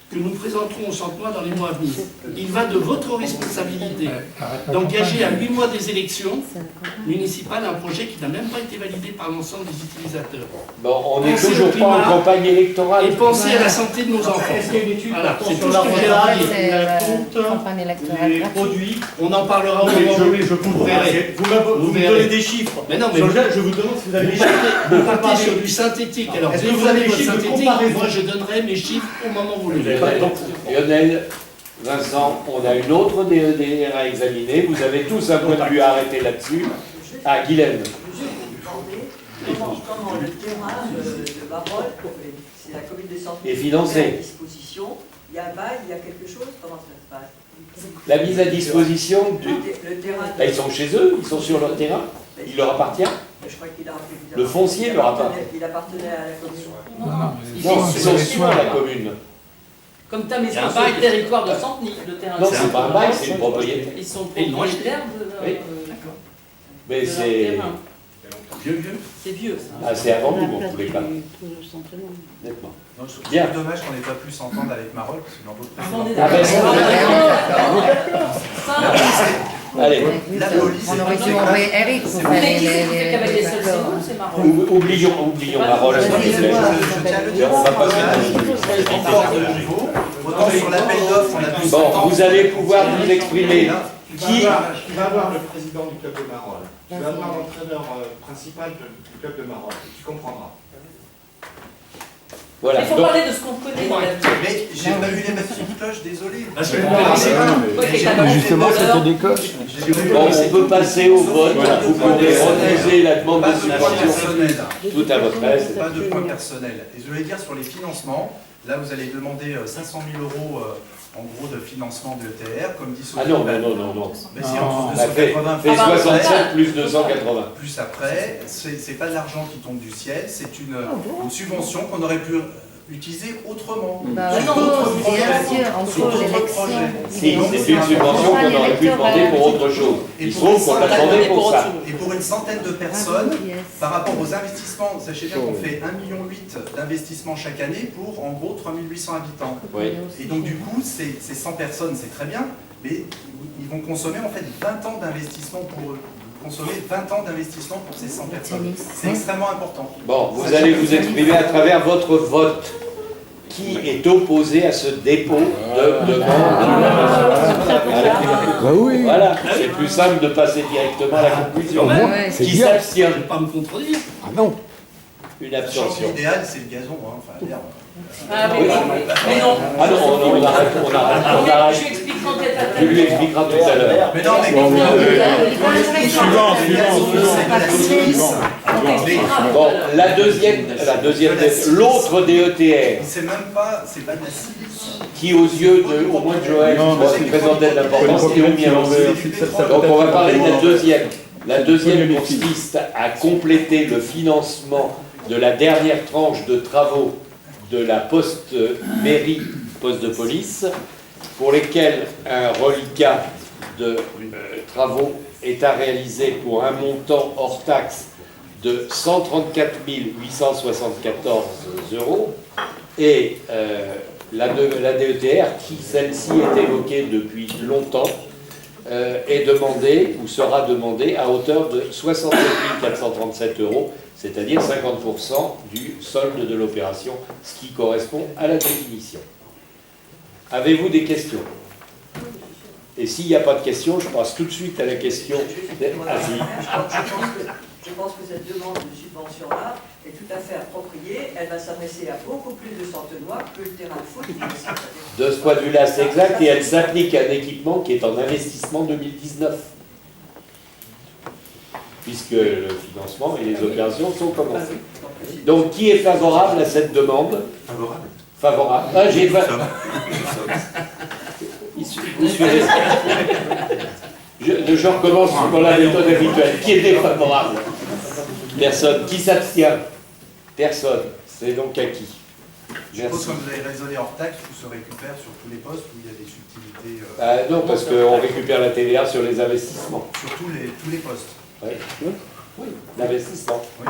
que nous présenterons au Centenois dans les mois à venir. Il va de votre responsabilité d'engager à 8 mois des élections municipales un projet qui n'a même pas été validé par l'ensemble des utilisateurs. Bon, on n'est Pensez toujours au pas climat en campagne électorale. Et pensez à la santé de nos enfants. Est-ce qu'il y a une étude Voilà, c'est sur tout ce l'arbre que j'ai à dire. C'est la compte, campagne électorale les gratuite. produits? On en parlera au Non, mais moment où je verrez. Vous me verrez. donnez des chiffres. Mais non, mais Jean-Jacques, je vous demande si vous avez des chiffres. vous partez sur du synthétique. Alors, Est-ce dès que que vous vous avez avez des votre chiffres de synthétique, comparaison? moi je donnerai mes chiffres au moment où vous le verrez. Lionel, Vincent, on a une autre DEDR à examiner. Vous avez tous un point de vue à arrêter là-dessus. Ah, Guylaine. Comment le terrain de Marolles, c'est la commune de Centeny, Et financé. à disposition, il y a un bail, il y a quelque chose, comment ça se passe? La mise à disposition du... Le terrain Là, ils sont chez eux, ils sont sur leur terrain. Il leur appartient. je crois qu'il a Le foncier leur appartient. Il appartenait à la commune. Non, ils sont sur la commune. Comme ta maison Il y a un sur le bail. territoire de Centeny, le terrain. Non, de c'est pas un bail, c'est une propriété. Ils sont Et ils l'ont propriétaires de Oui. de Mais leur c'est... terrain. Vieux. C'est vieux, ça. Ah, c'est avant nous, en tous les cas. Nettement. Non, je trouve Bien. ça dommage qu'on n'ait pas pu s'entendre avec Marolles, parce que dans d'autres Ah, on est Ah, ben, d'accord. Ça, Allez, La police, On aurait dû envoyer Eric pour vous faire voulez qui c'est qui fait qu'avec les seuls, c'est accords. nous, c'est marrant. oublions Marolles, s'il vous plaît. je tiens à le dire, On va pas se encore de niveau. Autant sur l'appel d'offres, on a pu Bon, s'entendre. vous allez pouvoir vous exprimer. Tu vas avoir le président du club de Marolles. Tu vas avoir l'entraîneur principal du club de Marolles. Tu comprendras. Voilà. Il faut Donc, parler de ce qu'on connaît dans la vie. Mais j'ai pas eu les petites cloches, désolé. Parce que vous connaissez pas. Ok, t'as Justement, c'était des coches. bon, on peut passer au vote. Vous pouvez refuser la demande Pas de de point subvention. personnel. Tout à votre aise. Pas de point personnel. Et je voulais dire sur les financements, là vous allez demander 500 000 euros en gros de financement de l'ETR, comme dit Sophie. Ah non, non. Mais si entre On a fait 280 fait 67 plus 280. plus après, c'est pas de l'argent qui tombe du ciel, c'est une subvention qu'on aurait pu utiliser autrement. Bah, Sur non, d'autres c'est projets. bien sûr. sur l'élection. Si, c'est une subvention qu'on aurait pu demander pour autre chose. Il se trouve qu'on l'a demandé pour ça. Et pour une centaine de personnes, par rapport aux investissements, sachez bien qu'on fait 1,8 million d'investissements chaque année pour en gros 3 800 habitants. Oui. Et donc du coup, ces 100 personnes, c'est très bien, mais ils vont consommer en fait 20 ans d'investissement pour eux. Consommer 20 ans d'investissement pour ces 100 personnes. C'est extrêmement important. Bon, vous allez vous exprimer à travers votre vote. Qui est opposé à ce dépôt de demande? oui. Voilà, c'est plus simple de passer directement à la conclusion. Qui s'abstient? Je ne vais pas me contredire. Ah non. Une abstention. L'idéal, c'est le gazon, hein, enfin l'herbe. Ah mais non. Ah non, on arrête. Je lui explique quand elle Tu lui expliqueras tout à l'heure. Mais non, Bon, l'autre DETR, c'est même pas, c'est pas de la cible. qui aux yeux de, au moins de Joël, présentait de l'importance, et le mien aussi. Donc on va parler de la deuxième. La deuxième consiste à compléter le financement de la dernière tranche de travaux de la poste mairie, poste de police, pour lesquels un reliquat de travaux est à réaliser pour un montant hors taxe de 134 874 €. Et la DETR, qui celle-ci est évoquée depuis longtemps, est demandée ou sera demandée à hauteur de 67 437 €, c'est-à-dire 50% du solde de l'opération, ce qui correspond à la définition. Avez-vous des questions? Et s'il n'y a pas de questions, je passe tout de suite à la question. Je pense que cette demande de subvention-là est tout à fait appropriée. Elle va s'adresser à beaucoup plus de Centenois que le terrain de foot. De ce point de vue-là, c'est exact, et elle s'applique à un équipement qui est en investissement 2019. Puisque le financement et les opérations sont commencées. Donc, qui est favorable à cette demande? Favorable. Favorable. Ah, j'ai pas. Vous suivez. Je recommence pour la méthode habituelle. Qui est défavorable? Personne. Qui s'abstient? Personne. C'est donc acquis. Je suppose que vous avez raisonné hors taxe, tout se récupère sur tous les postes où il y a des subtilités. Non, parce qu'on récupère la TVA sur les investissements. Sur tous les postes. Oui, oui. L'investissement. Oui.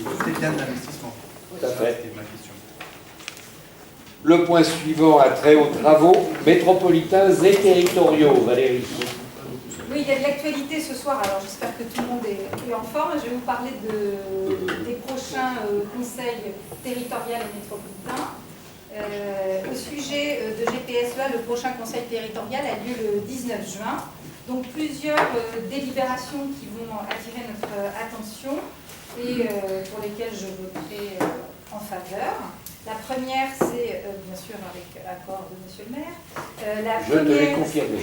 Et tout est bien de l'investissement. Tout à fait. C'était ma question. Le point suivant a trait aux travaux métropolitains et territoriaux. Valérie. Oui, il y a de l'actualité ce soir, alors j'espère que tout le monde est en forme. Je vais vous parler des prochains conseils territoriaux et métropolitains. Au sujet de GPSEA, le prochain conseil territorial a lieu le 19 juin. Donc plusieurs délibérations qui vont attirer notre attention et pour lesquelles je voterai en faveur. La première, c'est bien sûr avec accord de Monsieur le maire. Je te l'ai confirmé.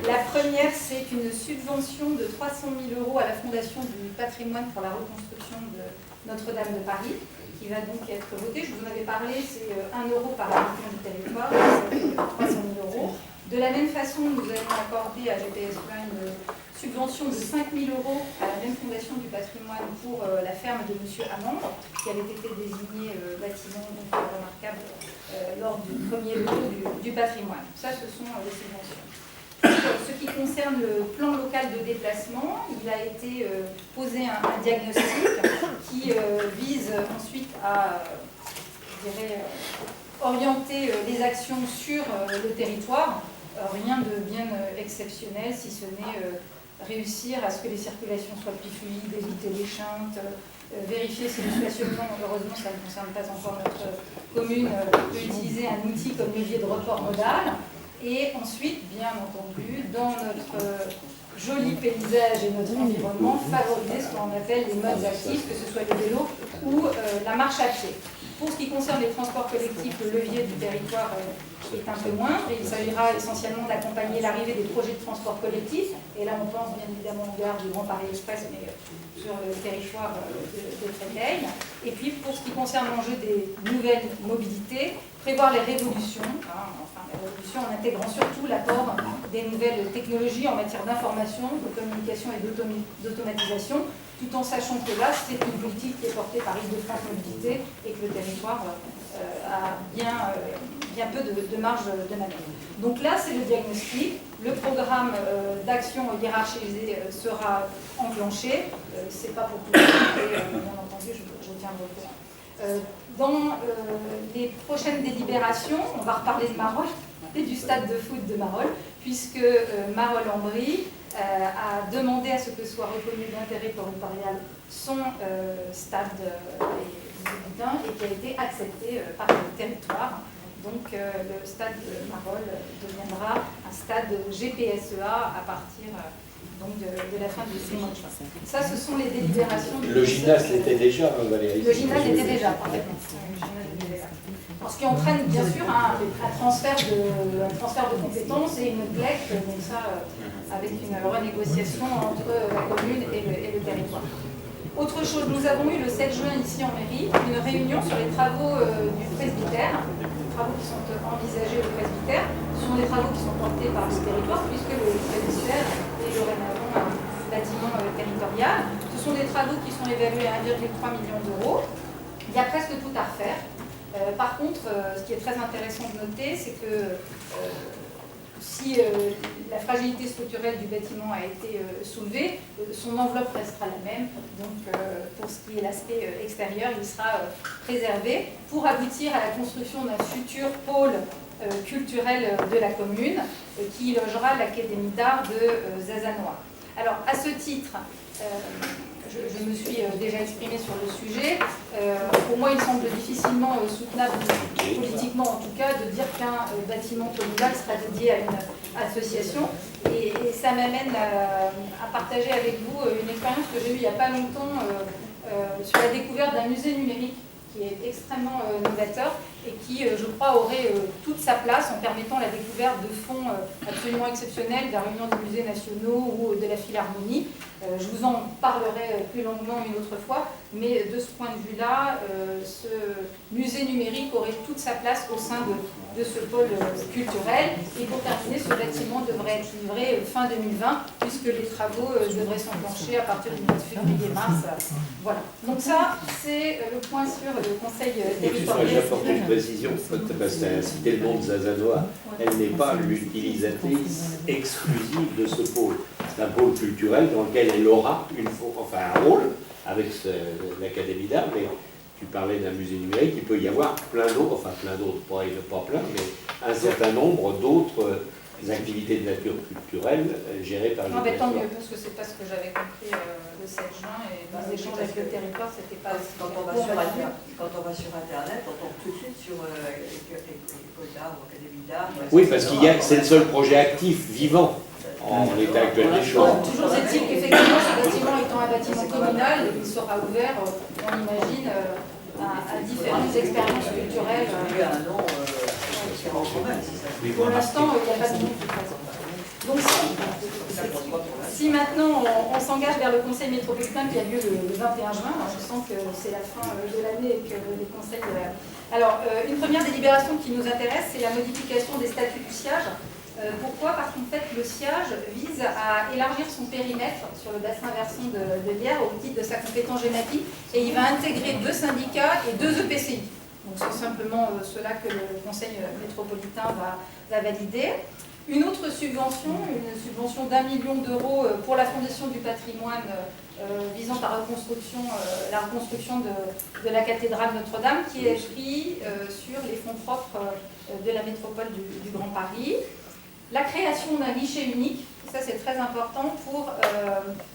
La première, c'est une subvention de 300 000 € à la Fondation du patrimoine pour la reconstruction de Notre-Dame de Paris, qui va donc être votée. Je vous en avais parlé, c'est 1 € par habitant du territoire, c'est 300 000 €. De la même façon, nous avons accordé à GPSEA une subvention de 5 000 € à la même Fondation du patrimoine pour la ferme de M. Hamon, qui avait été désigné bâtiment donc, remarquable lors du premier lot du patrimoine. Ça, ce sont les subventions. Pour ce qui concerne le plan local de déplacement, il a été posé un diagnostic qui vise ensuite à orienter les actions sur le territoire. Rien de bien exceptionnel, si ce n'est réussir à ce que les circulations soient plus fluides, éviter les chintes, vérifier si le stationnement, heureusement ça ne concerne pas encore notre commune, peut utiliser un outil comme levier de report modal. Et ensuite, bien entendu, dans notre joli paysage et notre environnement, favoriser ce qu'on appelle les modes actifs, que ce soit le vélo ou la marche à pied. Pour ce qui concerne les transports collectifs, le levier du territoire est un peu moindre. Il s'agira essentiellement d'accompagner l'arrivée des projets de transport collectif. Et là, on pense bien évidemment au gare du Grand Paris Express, mais sur le territoire de Créteil. Et puis, pour ce qui concerne l'enjeu des nouvelles mobilités, prévoir les révolutions, en intégrant surtout l'apport des nouvelles technologies en matière d'information, de communication et d'automatisation, tout en sachant que là, c'est une politique qui est portée par Île-de-France Mobilité et que le territoire a bien peu de marge de manœuvre. Donc là, c'est le diagnostic. Le programme d'action hiérarchisé sera enclenché. C'est pas pour tout le monde, bien entendu, je tiendrai au courant. Dans les prochaines délibérations, on va reparler de Marolles et du stade de foot de Marolles, puisque Marolles-en-Brie a demandé à ce que soit reconnu d'intérêt territorial son stade et qui a été accepté par le territoire. Donc le stade de Marolles deviendra un stade GPSEA à partir de la fin du mois de juin. Ça, ce sont les délibérations. Le gymnase l'était déjà, Valérie. Le gymnase l'était déjà, pardon. Ce qui entraîne bien sûr un transfert de compétences et une GLEC, donc ça avec une renégociation entre la commune et le territoire. Autre chose, nous avons eu le 7 juin ici en mairie une réunion sur les travaux du presbytère, les travaux qui sont envisagés au presbytère. Ce sont des travaux qui sont portés par le territoire puisque le presbytère est dorénavant un bâtiment territorial. Ce sont des travaux qui sont évalués à 1,3 million d'euros. Il y a presque tout à refaire. Par contre, ce qui est très intéressant de noter, c'est que si la fragilité structurelle du bâtiment a été soulevée, son enveloppe restera la même. Donc, pour ce qui est l'aspect extérieur, il sera préservé pour aboutir à la construction d'un futur pôle culturel de la commune qui logera l'Académie d'art de Zazanois. Alors, à ce titre, je me suis déjà exprimée sur le sujet. Pour moi, il semble difficilement soutenable, politiquement en tout cas, de dire qu'un bâtiment communal sera dédié à une association. Et ça m'amène à partager avec vous une expérience que j'ai eue il n'y a pas longtemps sur la découverte d'un musée numérique qui est extrêmement novateur et qui, je crois, aurait toute sa place en permettant la découverte de fonds absolument exceptionnels de la Réunion des musées nationaux ou de la Philharmonie. Je vous en parlerai plus longuement une autre fois, mais de ce point de vue-là, ce musée numérique aurait toute sa place au sein de ce pôle culturel. Et pour terminer, ce bâtiment devrait être livré fin 2020, puisque les travaux devraient s'enclencher à partir du mois de février-mars. Voilà. Donc ça, c'est le point sur le conseil territorial. J'apporte une précision, parce que tu as cité le nom de Zazanois. Elle n'est pas l'utilisatrice exclusive de ce pôle. C'est un pôle culturel dans lequel elle aura un rôle avec l'Académie d'art, mais tu parlais d'un musée numérique, il peut y avoir plein d'autres, pas plein, mais un certain nombre d'autres activités de nature culturelle gérées par le territoire. Tant mieux, parce que c'est pas ce que j'avais compris le 7 juin, et dans les échanges avec le territoire, c'était pas... Quand on va sur Internet, on tombe tout de suite sur école d'art ou académie d'art. Oui, parce c'est le seul projet actif, vivant, en l'état actuel des choses. Toujours est-il qu'effectivement, ce bâtiment étant un bâtiment communal, il sera ouvert, on imagine, à différentes expériences culturelles. Pour l'instant, il n'y a pas de nom de toute façon. Donc si maintenant on s'engage vers le conseil métropolitain qui a lieu le 21 juin, je sens que c'est la fin de l'année et que les conseils... Alors, une première délibération qui nous intéresse, c'est la modification des statuts du SIAGE. Pourquoi? Parce qu'en fait, le SIAGE vise à élargir son périmètre sur le bassin versant de l'Yerre au titre de sa compétence GEMAPI, et il va intégrer 2 syndicats et 2 EPCI. Donc c'est simplement cela que le conseil métropolitain va valider. Une autre subvention, une subvention d'1 million d'euros pour la Fondation du patrimoine visant à la reconstruction de la cathédrale Notre-Dame, qui est prise sur les fonds propres de la métropole du Grand Paris. La création d'un guichet unique, ça c'est très important pour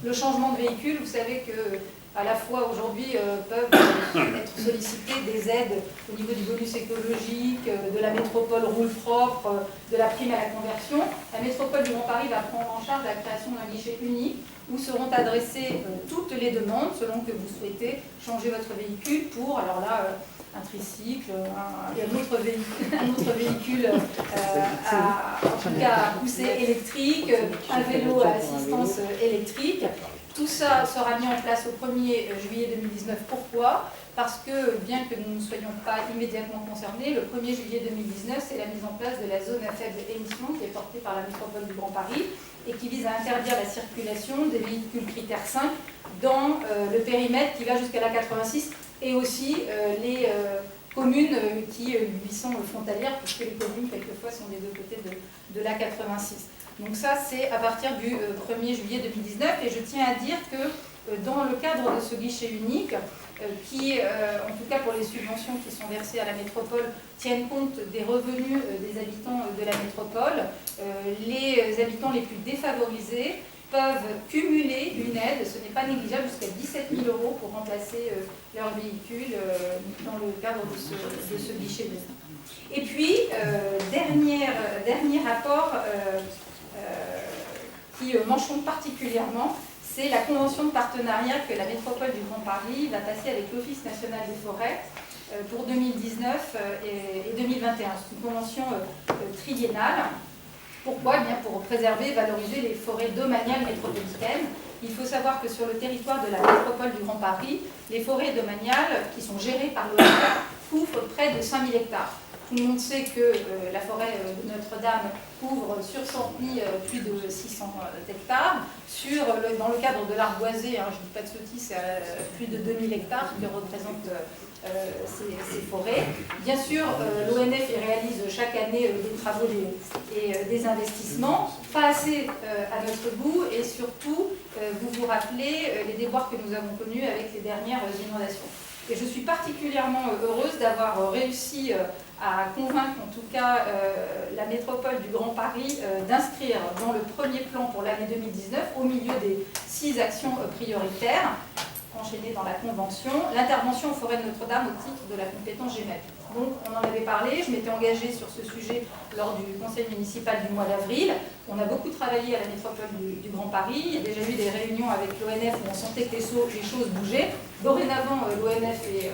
le changement de véhicule. Vous savez que à la fois aujourd'hui peuvent être sollicitées des aides au niveau du bonus écologique, de la métropole roule propre, de la prime à la conversion. La métropole du Grand Paris va prendre en charge la création d'un guichet unique où seront adressées toutes les demandes selon que vous souhaitez changer votre véhicule pour, alors là, un tricycle, un autre véhicule en tout cas à poussée électrique, un vélo à assistance électrique. Tout ça sera mis en place au 1er juillet 2019. Pourquoi? Parce que, bien que nous ne soyons pas immédiatement concernés, le 1er juillet 2019, c'est la mise en place de la zone à faible émission qui est portée par la métropole du Grand Paris et qui vise à interdire la circulation des véhicules critères 5 dans le périmètre qui va jusqu'à la 86 et aussi les communes qui lui sont frontalières, puisque les communes, quelquefois, sont des deux côtés de l'A86. Donc ça, c'est à partir du 1er juillet 2019, et je tiens à dire que dans le cadre de ce guichet unique, qui, en tout cas pour les subventions qui sont versées à la métropole, tiennent compte des revenus des habitants de la métropole, les habitants les plus défavorisés peuvent cumuler une aide, ce n'est pas négligeable, jusqu'à 17 000 € pour remplacer leur véhicule dans le cadre de ce guichet unique. Et puis, dernier rapport qui m'enchante particulièrement, c'est la convention de partenariat que la métropole du Grand Paris va passer avec l'Office national des forêts pour 2019 et 2021. C'est une convention triennale. Pourquoi? Eh bien, pour préserver et valoriser les forêts domaniales métropolitaines. Il faut savoir que sur le territoire de la métropole du Grand Paris, les forêts domaniales qui sont gérées par l'ONF couvrent près de 5 000 hectares. Tout le monde sait que la forêt de Notre-Dame couvre sur Centeny plus de 600 hectares. Dans le cadre de l'Arc boisé, je ne dis pas de sottis, c'est plus de 2000 hectares que représentent ces forêts. Bien sûr, l'ONF réalise chaque année des travaux et des investissements, pas assez à notre goût, et surtout, vous vous rappelez les déboires que nous avons connus avec les dernières inondations. Et je suis particulièrement heureuse d'avoir réussi à convaincre en tout cas la métropole du Grand Paris d'inscrire dans le premier plan pour l'année 2019, au milieu des 6 actions prioritaires, enchaînées dans la convention, l'intervention en forêt de Notre-Dame au titre de la compétence GEMAPI. Donc on en avait parlé, je m'étais engagée sur ce sujet lors du conseil municipal du mois d'avril. On a beaucoup travaillé à la métropole du Grand Paris, il y a déjà eu des réunions avec l'ONF où on sentait que les choses bougeaient. Dorénavant, l'ONF est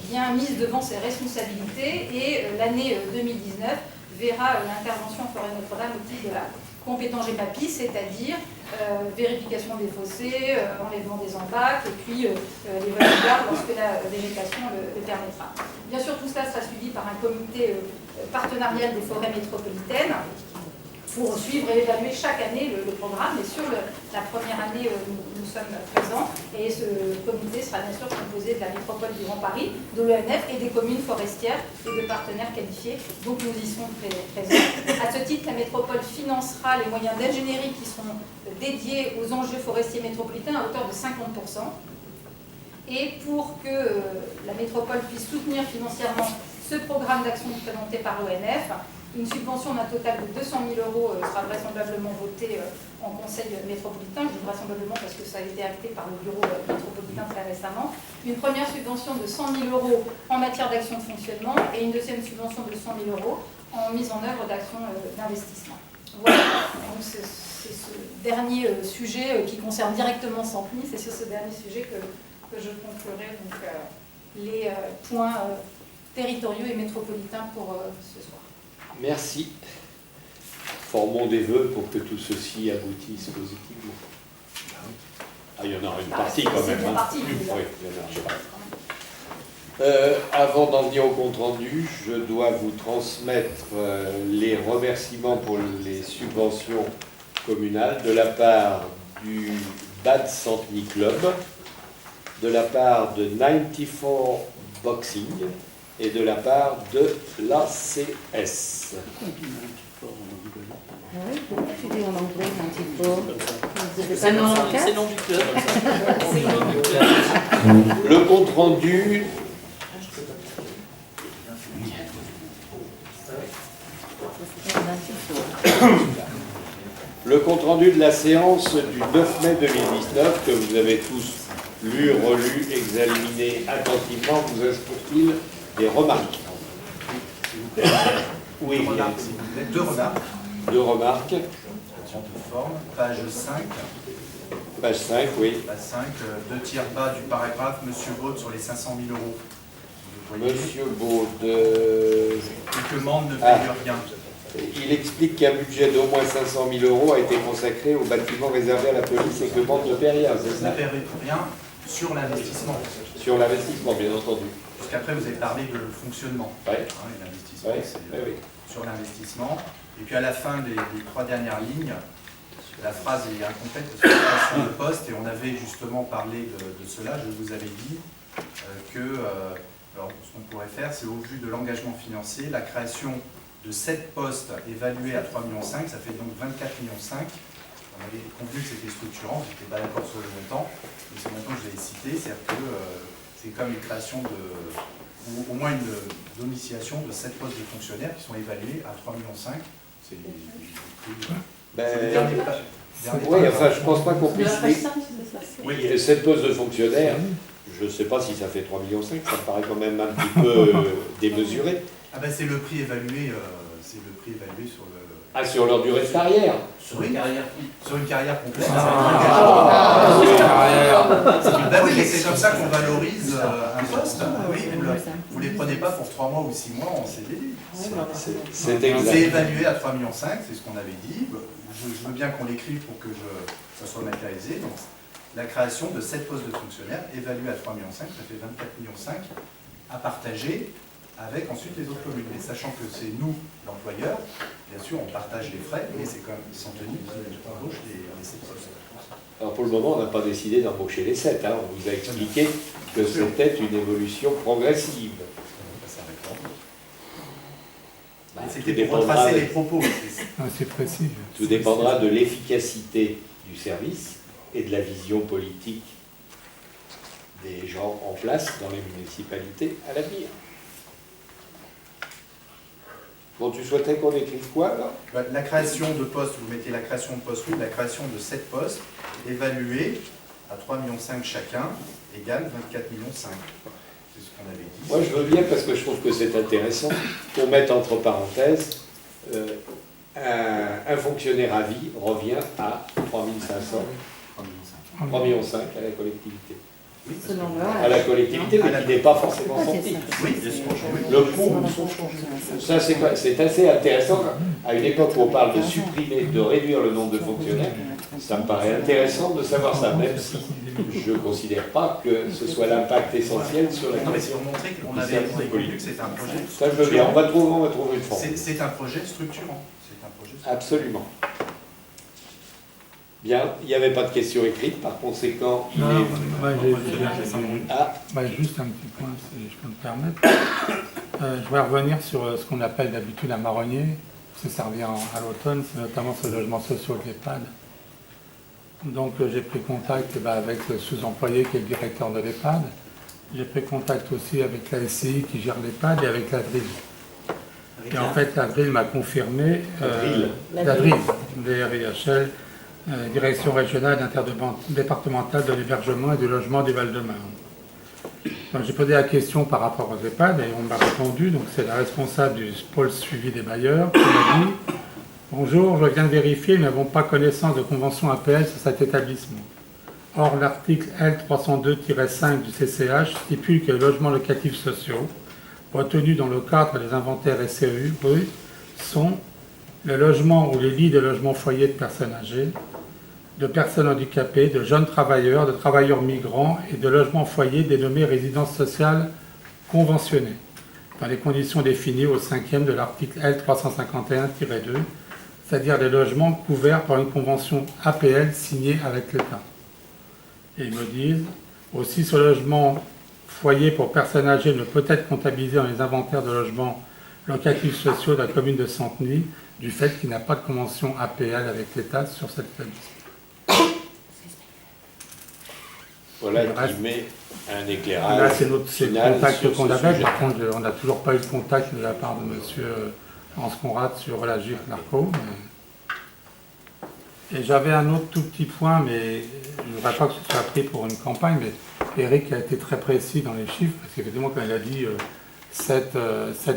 bien mise devant ses responsabilités et l'année 2019 verra l'intervention en forêt de Notre-Dame au titre de la compétence GEMAPI, c'est-à-dire vérification des fossés, enlèvement des embâcles et puis les voies de garde lorsque la végétation le permettra. Bien sûr, tout cela sera suivi par un comité partenarial des forêts métropolitaines pour suivre et évaluer chaque année le programme. Et sur la première année, nous sommes présents. Et ce comité sera bien sûr composé de la métropole du Grand Paris, de l'ONF et des communes forestières et de partenaires qualifiés. Donc nous y sommes présents. À ce titre, la métropole financera les moyens d'ingénierie qui seront dédiés aux enjeux forestiers métropolitains à hauteur de 50%. Et pour que la métropole puisse soutenir financièrement ce programme d'action présenté par l'ONF, une subvention d'un total de 200 000 € sera vraisemblablement votée en conseil métropolitain. Je dis vraisemblablement parce que ça a été acté par le bureau métropolitain très récemment. Une première subvention de 100 000 € en matière d'action de fonctionnement et une deuxième subvention de 100 000 € en mise en œuvre d'actions d'investissement. Voilà, donc c'est ce dernier sujet qui concerne directement Centeny, c'est sur ce dernier sujet que je conclurai donc, les points territoriaux et métropolitains pour ce soir. Merci. Formons des vœux pour que tout ceci aboutisse positivement. Ah, il y en aura une partie quand même. Une partie, oui, il y en aura une partie. Avant d'en venir au compte-rendu, je dois vous transmettre les remerciements pour les subventions communales de la part du Bad Centeny Club, de la part de 94 Boxing et de la part de l'ACS. Oui, pourquoi tu dis en anglais 94? C'est le nom du club. C'est le nom du club. Le compte-rendu de la séance du 9 mai 2019 que vous avez tous lu, relu, examiné attentivement, vous inspire-t-il des remarques? Oui, deux remarques. Deux remarques. Sur de forme, page 5. Page 5, oui. Page 5, 2 tiers bas du paragraphe, Monsieur Baud sur les 500 000 €. Monsieur Baud, et que Mende ne figure rien. Il explique qu'un budget d'au moins 500 000 € a été consacré aux bâtiments réservés à la police et que Mende ne paie rien, c'est ça? Ne paie rien sur l'investissement. Sur l'investissement, bien entendu. Puisqu'après, vous avez parlé de fonctionnement. Oui. L'investissement, c'est oui. sur l'investissement. Et puis à la fin des 3 dernières lignes, la phrase est incomplète parce que c'est création de poste, et on avait justement parlé de cela. Je vous avais dit que Alors, ce qu'on pourrait faire, c'est au vu de l'engagement financier, la création de 7 postes évalués à 3,5 millions, ça fait donc 24,5 millions. On avait convenu que c'était structurant, je n'étais pas d'accord sur le montant, mais ce montant que je l'ai cité, c'est-à-dire que c'est comme une création ou au moins une domiciliation de 7 postes de fonctionnaires qui sont évalués à 3,5 millions. C'est les prix. Oui, enfin, je ne pense pas qu'on puisse... Oui, Et cette pose de fonctionnaire, je ne sais pas si ça fait 3,5 millions, ça me paraît quand même un petit peu démesuré. Ah ben c'est le prix évalué, sur le... Ah, sur leur durée de carrière. Sur une carrière complète. Ben oui, mais c'est comme ça qu'on valorise un poste. Oui, vous ne les prenez pas pour 3 mois ou 6 mois en CDD. C'est exact. C'est évalué à 3,5 millions, c'est ce qu'on avait dit. Je veux bien qu'on l'écrive pour que ça soit matérialisé. Donc, la création de 7 postes de fonctionnaires évalués à 3,5 millions, ça fait 24,5 millions à partager avec ensuite les autres communes. Mais sachant que c'est nous, l'employeur, bien sûr, on partage les frais, mais c'est quand même Santeny qui embauche les 7 postes. Alors pour le moment, on n'a pas décidé d'embaucher les 7. Hein. On vous a expliqué que c'était une évolution progressive. C'était pour retracer les propos. C'est précis. Tout dépendra de l'efficacité du service et de la vision politique des gens en place dans les municipalités à l'avenir. Bon, tu souhaitais qu'on écrive quoi, là? La création de postes, vous mettez la création de postes, oui, la création de 7 postes, évalués à 3,5 millions chacun, égale 24,5 millions. C'est ce qu'on avait dit. Moi, je veux bien, parce que je trouve que c'est intéressant, qu'on mette entre parenthèses, un fonctionnaire à vie revient à 3 500, 3,5 millions à la collectivité. À la collectivité, mais qui n'est pas forcément sorti. Oui, le coût, ça c'est assez intéressant. À une époque où on parle de supprimer, de réduire le nombre de fonctionnaires, ça me paraît intéressant de savoir ça, même si je ne considère pas que ce soit l'impact essentiel sur la. Non, mais c'est pour montrer qu'on avait convenu que c'était un projet. Ça, je veux bien, on va trouver une forme. C'est un projet structurant. Absolument. Bien, il n'y avait pas de questions écrites, par conséquent, il est... Juste un petit point, si je peux me permettre. Je voudrais revenir sur ce qu'on appelle d'habitude un marronnier. C'est servi à l'automne, c'est notamment sur les logements sociaux de l'EHPAD. Donc j'ai pris contact avec le sous-employé qui est le directeur de l'EHPAD. J'ai pris contact aussi avec la SCI qui gère l'EHPAD et avec la DRIL. Et en fait, la DRIL m'a confirmé... la DRIL, DRIHL, Direction régionale interdépartementale de l'hébergement et du logement du Val-de-Marne. Donc j'ai posé la question par rapport aux EHPAD et on m'a répondu, donc c'est la responsable du pôle suivi des bailleurs qui m'a dit « Bonjour, je viens de vérifier, nous n'avons pas connaissance de convention APL sur cet établissement. Or, l'article L302-5 du CCH stipule que les logements locatifs sociaux, retenus dans le cadre des inventaires SCEU, sont le logement ou les lits de logement foyer de personnes âgées, de personnes handicapées, de jeunes travailleurs, de travailleurs migrants et de logements foyers dénommés résidences sociales conventionnées, dans les conditions définies au 5e de l'article L351-2, c'est-à-dire les logements couverts par une convention APL signée avec l'État. Et ils me disent, aussi ce logement foyer pour personnes âgées ne peut être comptabilisé dans les inventaires de logements locatifs sociaux de la commune de Santeny, du fait qu'il n'y a pas de convention APL avec l'État sur cette établissement. Voilà qui met un éclairage. Là, c'est le contact qu'on avait. Par contre, on n'a toujours pas eu de contact de la part de M. Hans Conrad sur la GIF Narco. Et j'avais un autre tout petit point, mais je ne voudrais pas que ce soit pris pour une campagne, mais Eric a été très précis dans les chiffres, parce qu'effectivement, quand il a dit 7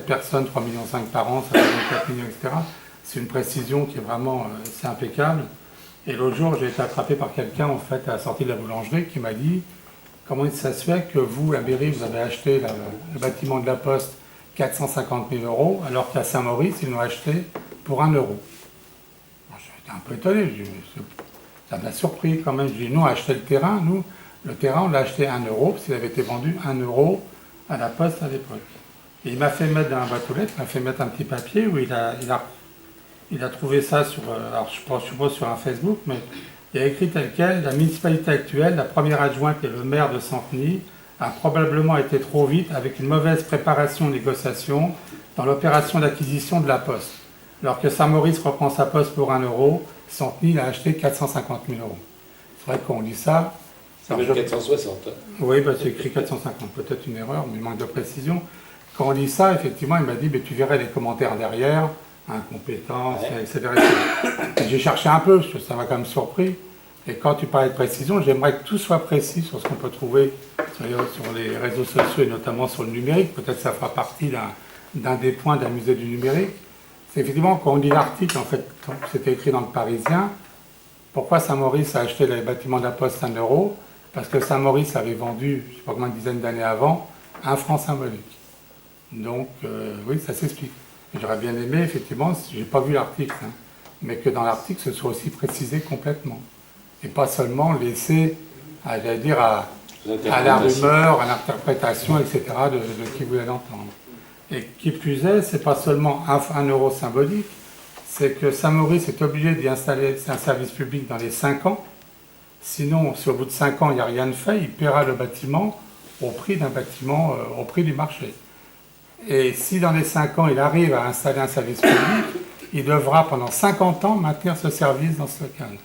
personnes, 3,5 millions par an, ça fait 24 millions, etc., c'est une précision qui est vraiment c'est impeccable. Et l'autre jour, j'ai été attrapé par quelqu'un, en fait, à la sortie de la boulangerie, qui m'a dit « Comment ça se fait que vous, la mairie, vous avez acheté le bâtiment de la Poste 450 000 €, alors qu'à Saint-Maurice, ils l'ont acheté pour 1 €. J'étais un peu étonné, ça m'a surpris quand même. Je dis « Nous, on a acheté le terrain, le terrain, on l'a acheté 1 € parce qu'il avait été vendu 1 € à la Poste à l'époque. » Et il m'a fait mettre dans la boîte aux lettres, il m'a fait mettre un petit papier où il a trouvé ça sur, alors je suppose sur un Facebook, mais il a écrit tel quel: la municipalité actuelle, la première adjointe et le maire de Santeny a probablement été trop vite avec une mauvaise préparation aux négociations dans l'opération d'acquisition de la Poste. Alors que Saint-Maurice reprend sa Poste pour 1 euro, Centenil a acheté 450 000 euros. C'est vrai qu'on lit ça. Ça veut 460. Oui, bah, c'est écrit 450, peut-être une erreur, mais il manque de précision. Quand on lit ça, effectivement, il m'a dit, mais tu verrais les commentaires derrière, incompétence, etc. J'ai cherché un peu, ça m'a quand même surpris. Et quand tu parlais de précision, j'aimerais que tout soit précis sur ce qu'on peut trouver sur les réseaux sociaux et notamment sur le numérique. Peut-être que ça fera partie d'un des points d'un musée du numérique. C'est effectivement, quand on lit l'article, en fait, c'était écrit dans le Parisien, pourquoi Saint-Maurice a acheté les bâtiments de la Poste 1 euro? Parce que Saint-Maurice avait vendu, je ne sais pas combien de dizaines d'années avant, 1 franc symbolique. Donc, oui, ça s'explique. J'aurais bien aimé, effectivement, je n'ai pas vu l'article, hein, mais que dans l'article, ce soit aussi précisé complètement. Et pas seulement laisser, j'allais dire, à la rumeur, à l'interprétation, etc., de qui voulait l'entendre. Et qui plus est, c'est pas seulement 1 euro symbolique, c'est que Saint-Maurice est obligé d'y installer un service public dans les 5 ans. Sinon, si au bout de 5 ans, il n'y a rien de fait, il paiera le bâtiment au prix d'un bâtiment, au prix du marché. Et si dans les 5 ans, il arrive à installer un service public, il devra pendant 50 ans maintenir ce service dans ce local.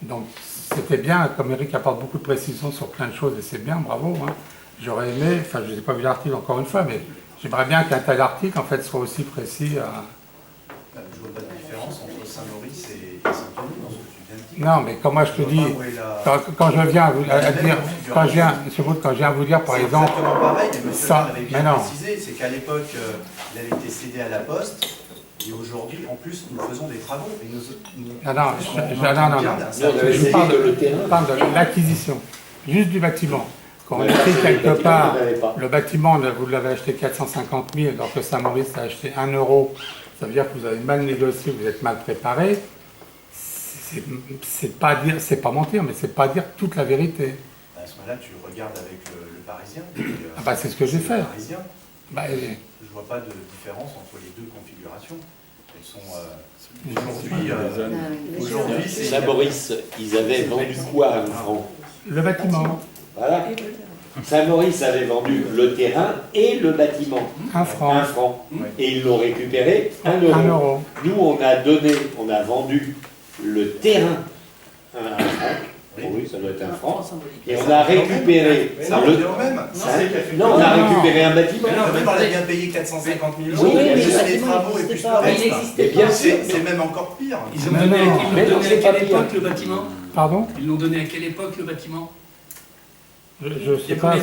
Donc c'était bien, comme Eric apporte beaucoup de précisions sur plein de choses, et c'est bien, bravo. Hein. J'aurais aimé, enfin je n'ai pas vu l'article encore une fois, mais j'aimerais bien qu'un tel article en fait soit aussi précis. Je ne vois pas de différence entre Saint-Maurice et Saint-Denis dans ce que tu viens de dire. Non, mais comme moi je te dis, quand je viens à dire, quand je viens à vous dire par exemple... C'est exactement pareil, mais ça, avait bien précisé, c'est qu'à l'époque, il avait été cédé à la Poste. Et aujourd'hui, en plus, nous faisons des travaux. Et nous je parle de l'acquisition, juste du bâtiment. Quand on écrit quelque part, le bâtiment, vous l'avez acheté 450 000, alors que Saint-Maurice a acheté 1 euro, ça veut dire que vous avez mal négocié, vous êtes mal préparé. C'est pas mentir, mais c'est pas dire toute la vérité. À ce moment-là, tu regardes avec le Parisien. C'est ce que j'ai fait. Je ne vois pas de différence entre les deux configurations. Elles sont aujourd'hui, Saint-Maurice, ils avaient vendu quoi à 1 franc? Le bâtiment. Voilà. Saint-Maurice avait vendu le terrain et le bâtiment. 1 franc. 1 franc. Et ils l'ont récupéré 1 euro. 1 euro. Nous, on a vendu le terrain à 1 franc. Oui, ça doit être 1 franc. Et on a récupéré. Ça revient au même. Non, on a récupéré un bâtiment. On a bien payé 450 000 euros. Oui, juste les travaux et plus le reste. C'est même encore pire. Ils ont donné à quelle époque le bâtiment? Pardon? Ils l'ont donné à quelle époque le bâtiment? Je sais pas. Il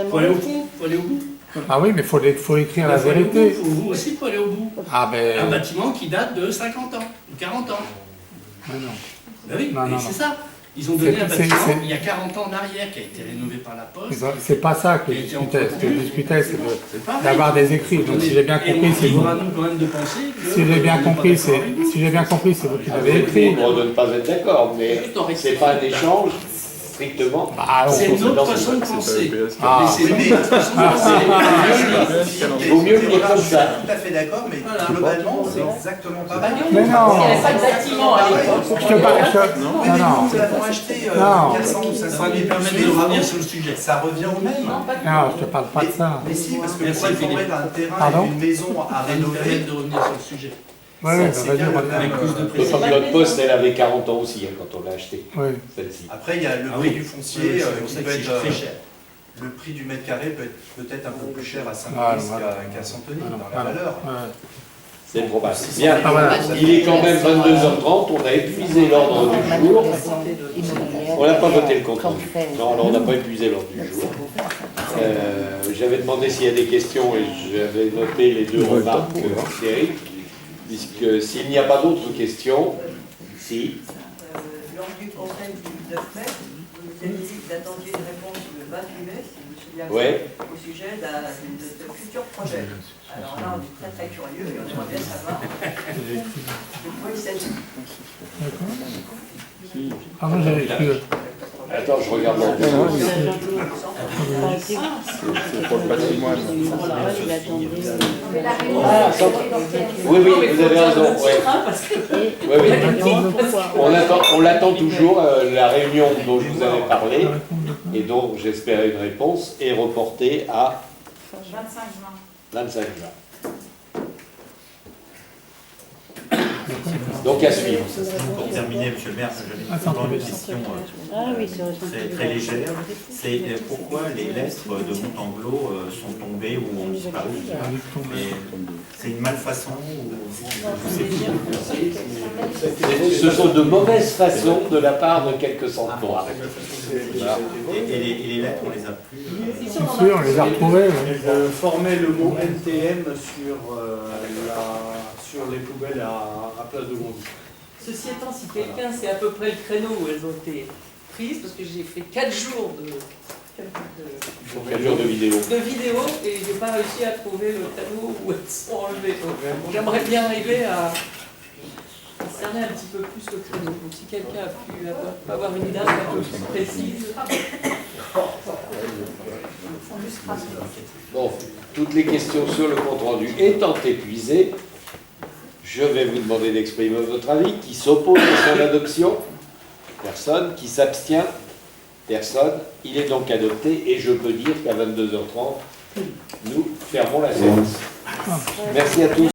faut aller au fond, il faut aller au bout. Ah oui, mais il faut écrire la vérité. Vous aussi, il faut aller au bout. Un bâtiment qui date de 50 ans ou 40 ans. Mais non. Ben oui, c'est ça. Ils ont donné un bâtiment il y a 40 ans en arrière qui a été rénové par la Poste. C'est pas ça que je discutais. Ce que je discutais, c'est d'avoir des écrits. Donc si j'ai bien compris, c'est vous. Si j'ai bien compris, c'est vous qui l'avez écrit. On ne doit pas être d'accord, mais c'est pas un échange strictement. C'est notre façon de penser. Il vaut mieux le dire comme ça. Tout à fait d'accord, mais globalement, c'est exactement pareil. Mais non. Il n'y avait pas de bâtiment à l'époque. Je te parle. Non. Nous avons acheté 400 ou 500 000 de revenir sur le sujet. Ça revient au même. Non, je te parle pas de ça. Mais si, parce que pour informer d'un terrain et d'une maison à rénover. De revenir sur le sujet. Oui, avec plus de précision. Notre Poste, elle avait 40 ans aussi quand on l'a acheté. Oui. Celle-ci. Après, il y a le prix du foncier qui peut être très cher. Le prix du mètre carré peut être peut-être un peu plus cher à Saint-Maurice qu'à Centenil dans la valeur. C'est probable. Bien, il est quand même 22h30, on a épuisé l'ordre du jour. On n'a pas voté le compte rendu. Non, on n'a pas épuisé l'ordre du jour. J'avais demandé s'il y a des questions et j'avais noté les 2 remarques d'Éric. Puisque s'il n'y a pas d'autres questions, si. Lors du conseil du 9 mai, vous nous avez dit que vous attendiez une réponse le 28 mai, si je me souviens bien, au sujet de futurs projets. Alors là, on est très très curieux et on aimerait bien savoir de quoi il s'agit. Pardon, j'avais écrit. Attends, je regarde la c'est pour le patrimoine. Mais la réunion, Ah, c'est ça- Oui, oui, vous avez raison. Ouais. Oui, oui. On l'attend toujours, la réunion dont je vous avais parlé, et dont j'espérais une réponse, est reportée à 25 juin. 25 juin. Donc à suivre. Pour terminer, Monsieur le maire, j'avais une question très légère. C'est pourquoi les lettres de Montanglo sont tombées ou ont disparu. C'est une malfaçon Ce sont de mauvaises façons de la part de quelques centaures. et les lettres, on les a plus. C'est sûr, on les a retrouvés. Elle formait le mot NTM sur les poubelles à Place de Gondy. Ceci étant, si quelqu'un sait à peu près le créneau où elles ont été prises, parce que j'ai fait 4 jours de vidéo. Et j'ai pas réussi à trouver le créneau où elles sont enlevées. Donc, j'aimerais bien arriver à cerner un petit peu plus le créneau. Donc si quelqu'un a pu avoir une date un peu plus précise. Bon, toutes les questions sur le compte-rendu étant épuisées, je vais vous demander d'exprimer votre avis. Qui s'oppose à son adoption? Personne. Qui s'abstient? Personne. Il est donc adopté et je peux dire qu'à 22h30, nous fermons la séance. Merci à tous.